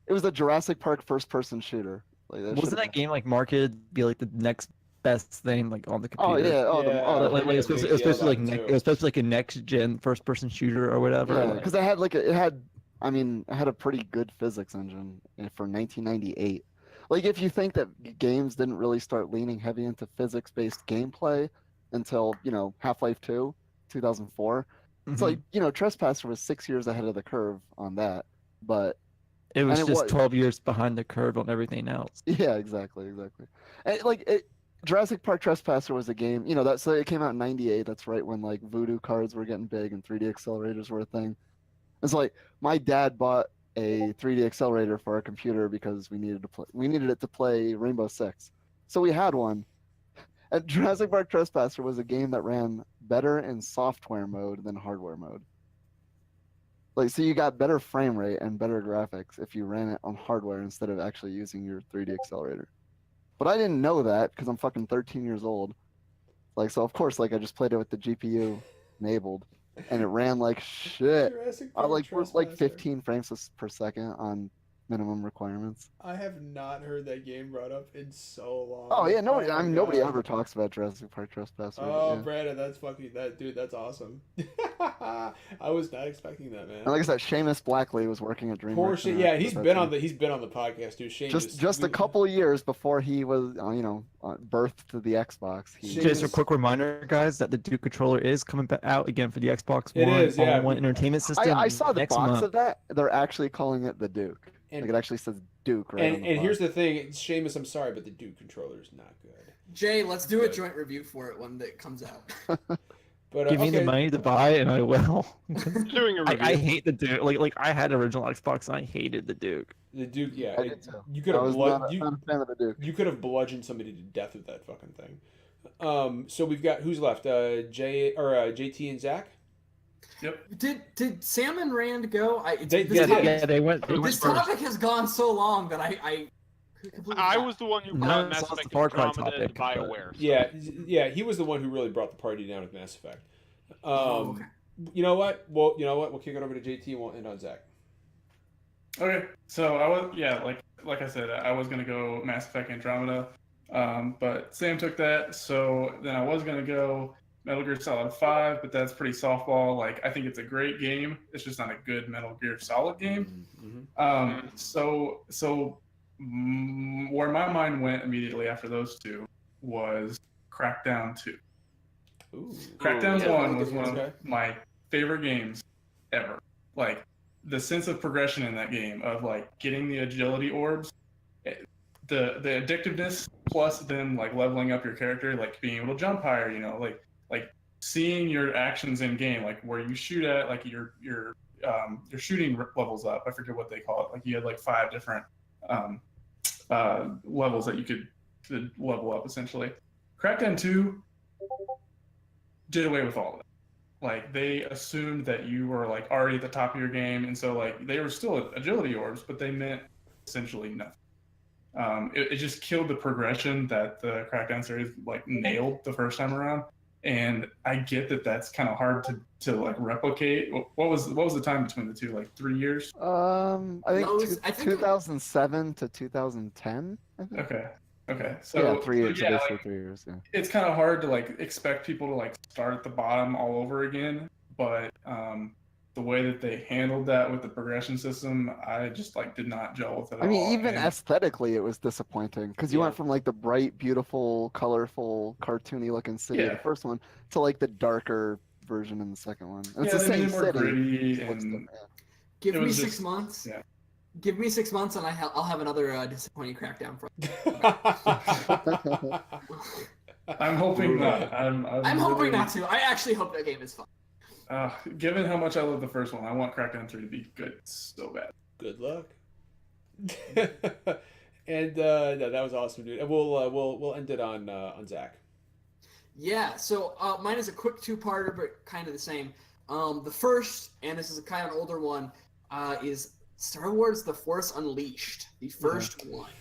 it was a Jurassic Park first-person shooter. Like, Wasn't that game like marketed to be like the next best thing like on the computer? Yeah. It was supposed to be like it was supposed to be like a next gen first person shooter or whatever. Yeah, because it had a pretty good physics engine for 1998. Like, if you think that games didn't really start leaning heavy into physics-based gameplay until Half-Life 2, 2004, it's like Trespasser was 6 years ahead of the curve on that, but. It was just 12 years behind the curve on everything else. Yeah, exactly. And Jurassic Park Trespasser was a game, so it came out in 98. That's right when like Voodoo cards were getting big and 3D accelerators were a thing. It's like my dad bought a 3D accelerator for our computer because we needed it to play Rainbow Six. So we had one. And Jurassic Park Trespasser was a game that ran better in software mode than hardware mode. Like, so you got better frame rate and better graphics if you ran it on hardware instead of actually using your 3D accelerator. But I didn't know that because I'm fucking 13 years old. Like, so of course, like, I just played it with the GPU enabled, and it ran like shit. I like 15 frames per second on minimum requirements. I have not heard that game brought up in so long. Oh yeah, nobody. my nobody God. ever talks about Jurassic Park Trespass. Right? Oh, Yeah. Brandon, that's fucking that dude. That's awesome. I was not expecting that, man. And like I said, Seamus Blackley was working at DreamWorks. Poor shit. Yeah, he's been on the podcast, dude. Seamus. Just a couple years before he was, birthed to the Xbox. He, Seamus- Just a quick reminder, guys, that the Duke controller is coming out again for the Xbox It One is, yeah. all-in-one entertainment system. I saw the next box month. of that. They're actually calling it the Duke. And- Like it actually says Duke right on the and here's box. the thing, Seamus, I'm sorry, but the Duke controller is not good. Jay, let's do a joint review for it when it comes out. But Give me the money to buy it, and I will. Doing a review. I hate the Duke. Like I had original Xbox, and I hated the Duke. The Duke, yeah. I did too. You could I have was not a fan of the Duke. you could have bludgeoned somebody to death with that fucking thing. So we've got who's left? JT and Zach. Did Sam and Rand go? They went. This topic has gone so long that I completely I forgot. was the one who No, brought it's Mass not the Effect Far Cry Andromeda to topic, BioWare. So. Yeah, he was the one who really brought the party down with Mass Effect. Okay. You know what? Well, you know what? We'll kick it over to JT and we'll end on Zach. Okay, so I was like I said, I was gonna go Mass Effect Andromeda, but Sam took that. So then I was gonna go Metal Gear Solid 5, but that's pretty softball. Like I think it's a great game. It's just not a good Metal Gear Solid game. Where my mind went immediately after those two was Crackdown 2. Ooh. Crackdown Yeah, 1 was one okay. of my favorite games ever. Like the sense of progression in that game of like getting the agility orbs, the addictiveness, plus then like leveling up your character, like being able to jump higher, like seeing your actions in game, like where you shoot at, like your shooting levels up. I forget what they call it. Like you had like 5 different levels that you could level up essentially. Crackdown 2 did away with all of it. Like they assumed that you were like already at the top of your game, and so like they were still agility orbs, but they meant essentially nothing. It just killed the progression that the Crackdown series like nailed the first time around. And I get that that's kind of hard to like replicate. What was the time between the two? Like 3 years? I think, No, I think 2007 to 2010. I think. Okay. So yeah, 3 years. Yeah, Basically like, 3 years. Yeah. it's kind of hard to like expect people to like start at the bottom all over again. But the way that they handled that with the progression system, I just like did not gel with it at all. I mean, even And- aesthetically, it was disappointing because you Yeah. went from like the bright, beautiful, colorful, cartoony-looking city in Yeah. the first one to like the darker version in the second one. And it's yeah, the they made same it more city. gritty It looks and different, Give It me was 6 just- months. yeah. Give me 6 months, and I'll have another disappointing Crackdown from. I'm hoping not. I'm I'm hoping really- not to. I actually hope that game is fun. Given how much I love the first one, I want Crackdown 3 to be good so bad. Good luck. And no, that was awesome, dude. And we'll end it on Zach. Yeah, so mine is a quick 2-parter, but kind of the same. The first, and this is a kind of an older one, is Star Wars: The Force Unleashed, the first one.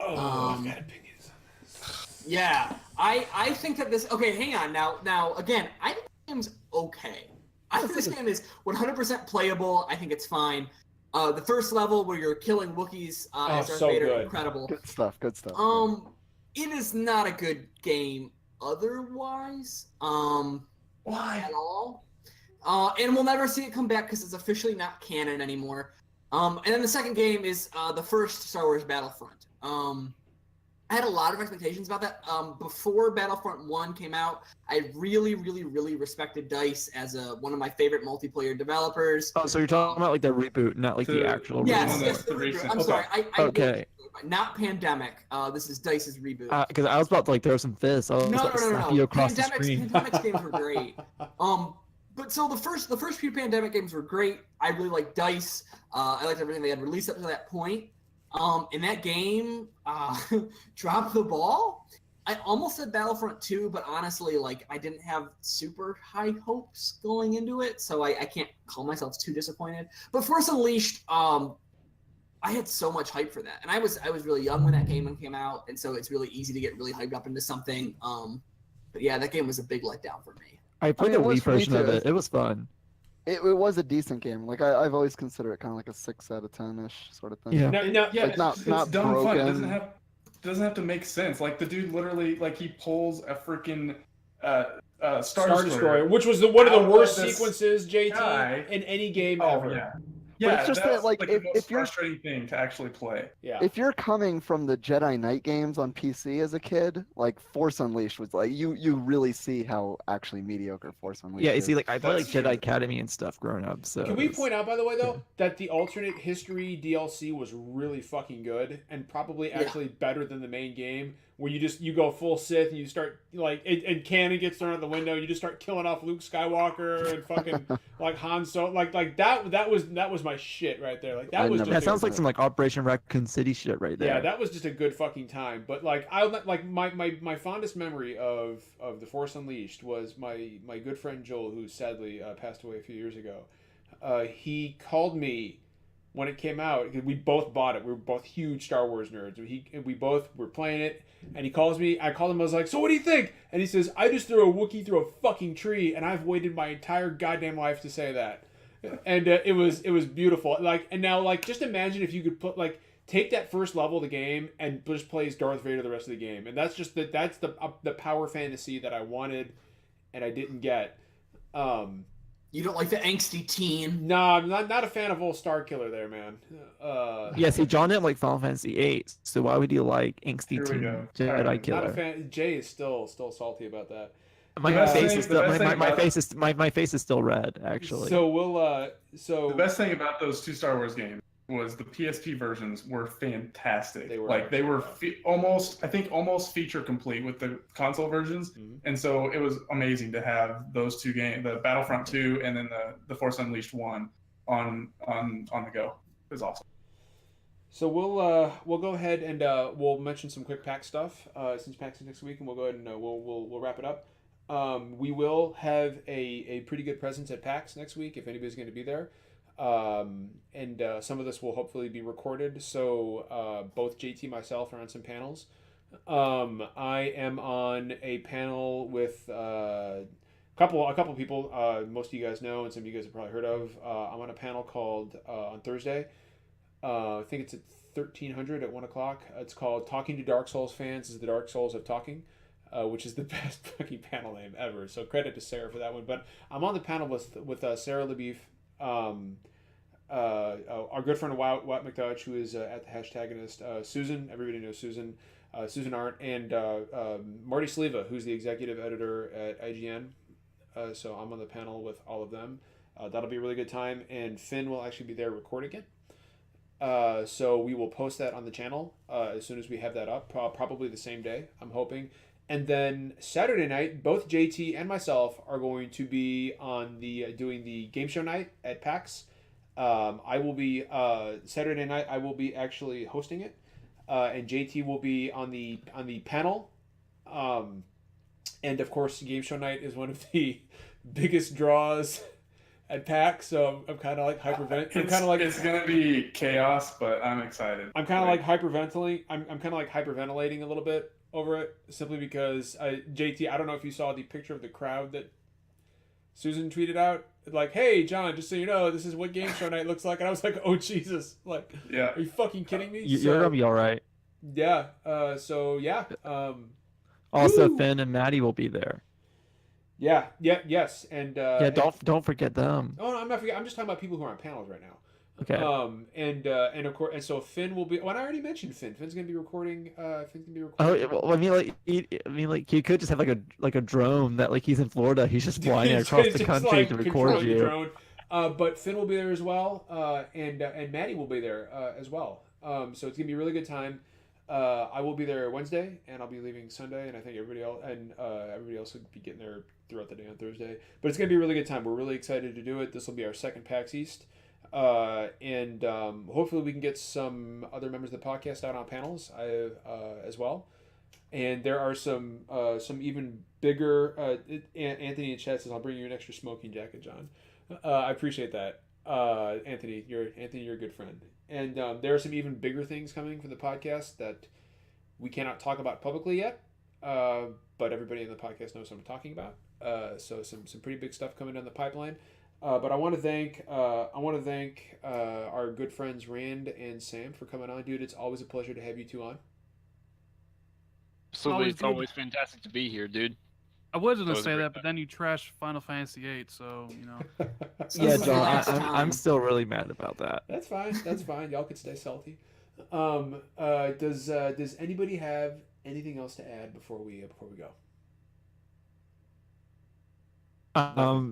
Oh, I've got opinions on this. Yeah, I think that this. Okay, hang on. Now again, I think the game's okay. I think this game is 100% playable. I think it's fine. The first level where you're killing Wookiees as Darth so Vader, good. incredible. Good stuff. Good stuff. It is not a good game otherwise. Why? At all. And we'll never see it come back because it's officially not canon anymore. And then the second game is the first Star Wars Battlefront. I had a lot of expectations about that. Before Battlefront 1 came out, I really, really, really respected DICE as one of my favorite multiplayer developers. Oh, so you're talking about like the reboot, not like the actual Yes, reboot. yes, the recent- I'm sorry. I Okay. not Pandemic. This is DICE's reboot. Because I was about to like throw some fists. I was No, about to slap no. you across the screen. Pandemic's games were great. But so the first few Pandemic games were great. I really liked DICE. I liked everything they had released up to that point. And that game dropped the ball. I almost said Battlefront 2, but honestly, like I didn't have super high hopes going into it, so I can't call myself too disappointed. But Force Unleashed, I had so much hype for that, and I was really young when that game came out, and so it's really easy to get really hyped up into something. But yeah, that game was a big letdown for me. I played it the was Wii for me version of too. it. It was fun. It was a decent game. Like I've always considered it kind of like a 6 out of 10-ish sort of thing. Yeah. Now, Yeah, Like, not it's dumb fun. It broken. doesn't have to make sense. Like the dude literally like he pulls a freaking Star Destroyer, which was one of out the of worst this sequences, JT, guy. in any game Oh ever. yeah. But Yeah, it's just that's that, like, the most if you're frustrating thing to actually play. Yeah. if you're coming from the Jedi Knight games on PC as a kid, like Force Unleashed was like you really see how actually mediocre Force Unleashed Yeah, you is. see, like I played like That's true. Jedi Academy and stuff growing up. So Can we it's- point out, by the way, though, that the alternate history DLC was really fucking good and probably actually better than the main game, where you go full Sith and you start like and cannon gets thrown out the window, you just start killing off Luke Skywalker and fucking like Han Solo, like that was my shit right there. Like that was just that sounds a, like some like Operation Raccoon City shit right there. yeah, that was just a good fucking time. But like my fondest memory of the Force Unleashed was my good friend Joel, who sadly passed away a few years ago. He called me when it came out. We both bought it. We were both huge Star Wars nerds. We both were playing it, and he calls me. I called him. I was like, "So what do you think?" And he says, "I just threw a Wookiee through a fucking tree, and I've waited my entire goddamn life to say that." And it was beautiful. Like, and now like just imagine if you could put like take that first level of the game and just play as Darth Vader the rest of the game. And that's just that's the power fantasy that I wanted and I didn't get. You don't like the angsty teen? No, I'm not a fan of old Star Killer there, man. Yeah, see, John didn't like Final Fantasy VIII, so why would you like angsty Here we teen go. Jedi Alright, not a Killer? fan. Jay is still salty about that. My The best face thing- is the still best thing my about- face is my face is still red actually. So we'll The best thing about those two Star Wars games was the PSP versions were fantastic. They were they were actually, almost feature complete with the console versions, Mhm. and so it was amazing to have those two games, the Battlefront 2 and then the Force Unleashed 1 on the go. It was awesome. So we'll go ahead and we'll mention some quick PAX stuff since PAX is next week, and we'll go ahead and we'll wrap it up. We will have a pretty good presence at PAX next week if anybody's going to be there, and some of this will hopefully be recorded. So both JT and myself are on some panels. I am on a panel with a couple people most of you guys know and some of you guys have probably heard of. I'm on a panel called on Thursday. I think it's at 1300 at 1 o'clock. It's called Talking to Dark Souls Fans is the Dark Souls of Talking, which is the best fucking panel name ever. So credit to Sarah for that one. But I'm on the panel with Sarah LaBeef, our good friend Wyatt McDowell, who is at the Hashtagonist, Susan, everybody knows Susan, Susan Arndt, and Marty Sleva, who's the executive editor at IGN. So I'm on the panel with all of them. That'll be a really good time, and Finn will actually be there recording it. So we will post that on the channel as soon as we have that up, probably the same day, I'm hoping. And then Saturday night, both JT and myself are going to be on the doing the game show night at PAX. I will be Saturday night. I will be actually hosting it, and JT will be on the panel. And of course, game show night is one of the biggest draws at PAX, so I'm kind of like hyperventilating. I'm kind of like it's gonna be chaos, but I'm excited. I'm kind of like hyperventilating. I'm kind of like hyperventilating a little bit over it, simply because JT. I don't know if you saw the picture of the crowd that Susan tweeted out. Like, hey John, just so you know, this is what game show night looks like. And I was like, oh Jesus, like, Yeah. are you fucking kidding me? You're gonna be all right. Yeah. So yeah. Also, Woo! Finn and Maddie will be there. Yeah. Yes. And Yeah, don't forget them. Oh no, I'm not forgetting. I'm just talking about people who are on panels right now. Okay. And of course, and so Finn will be. Well, I already mentioned Finn. Finn's gonna be recording. Finn's gonna be Oh, recording. well, I mean, like you could just have like a drone that like he's in Florida. He's just flying It's across just the country like to record controlling the you. drone. But Finn will be there as well, and Maddie will be there as well. So it's gonna be a really good time. I will be there Wednesday, and I'll be leaving Sunday, and I think everybody else will be getting there throughout the day on Thursday. But it's gonna be a really good time. We're really excited to do it. This will be our second PAX East, and hopefully we can get some other members of the podcast out on panels as well. And there are some even bigger. Anthony in chat says, "I'll bring you an extra smoking jacket, John." I appreciate that, Anthony. You're a good friend. And there are some even bigger things coming for the podcast that we cannot talk about publicly yet, but everybody in the podcast knows what I'm talking about. So some pretty big stuff coming down the pipeline. But I want to thank our good friends Rand and Sam for coming on, dude. It's always a pleasure to have you two on. Absolutely, Always it's good. always fantastic to be here, dude. I was gonna That was a say great that, but then you trashed Final Fantasy VIII, so you know. Yeah, This is John, last I'm time. still really mad about that. That's fine. That's fine. Y'all can stay salty. Does anybody have anything else to add before we go?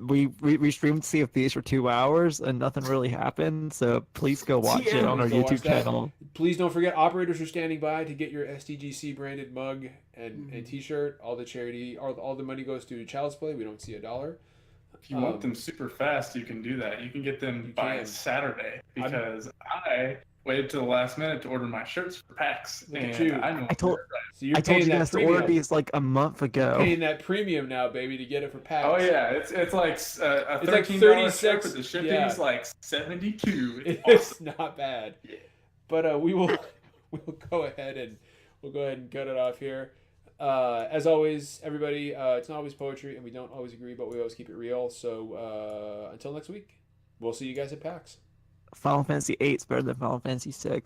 We streamed Sea of Thieves for 2 hours and nothing really happened. So please go watch it on our Please go watch YouTube that. channel. Please don't forget, operators are standing by to get your SDGC branded mug and T-shirt. All the charity, all the money goes to Child's Play. We don't see a dollar. If you want them super fast, you can do that. You can get them by Saturday because I waited till the last minute to order my shirts for PAX. Look at And you. I know. So you're I told paying you that guys to premium. order these like a month ago. Paying that premium now, baby, to get it for PAX. Oh yeah, it's like a It's like $13 36, shirt, but the shipping's yeah. like $72. It's not bad. But we'll go ahead and cut it off here. As always, everybody, it's not always poetry, and we don't always agree, but we always keep it real. So until next week, we'll see you guys at PAX. Final Fantasy VIII is better than Final Fantasy VI.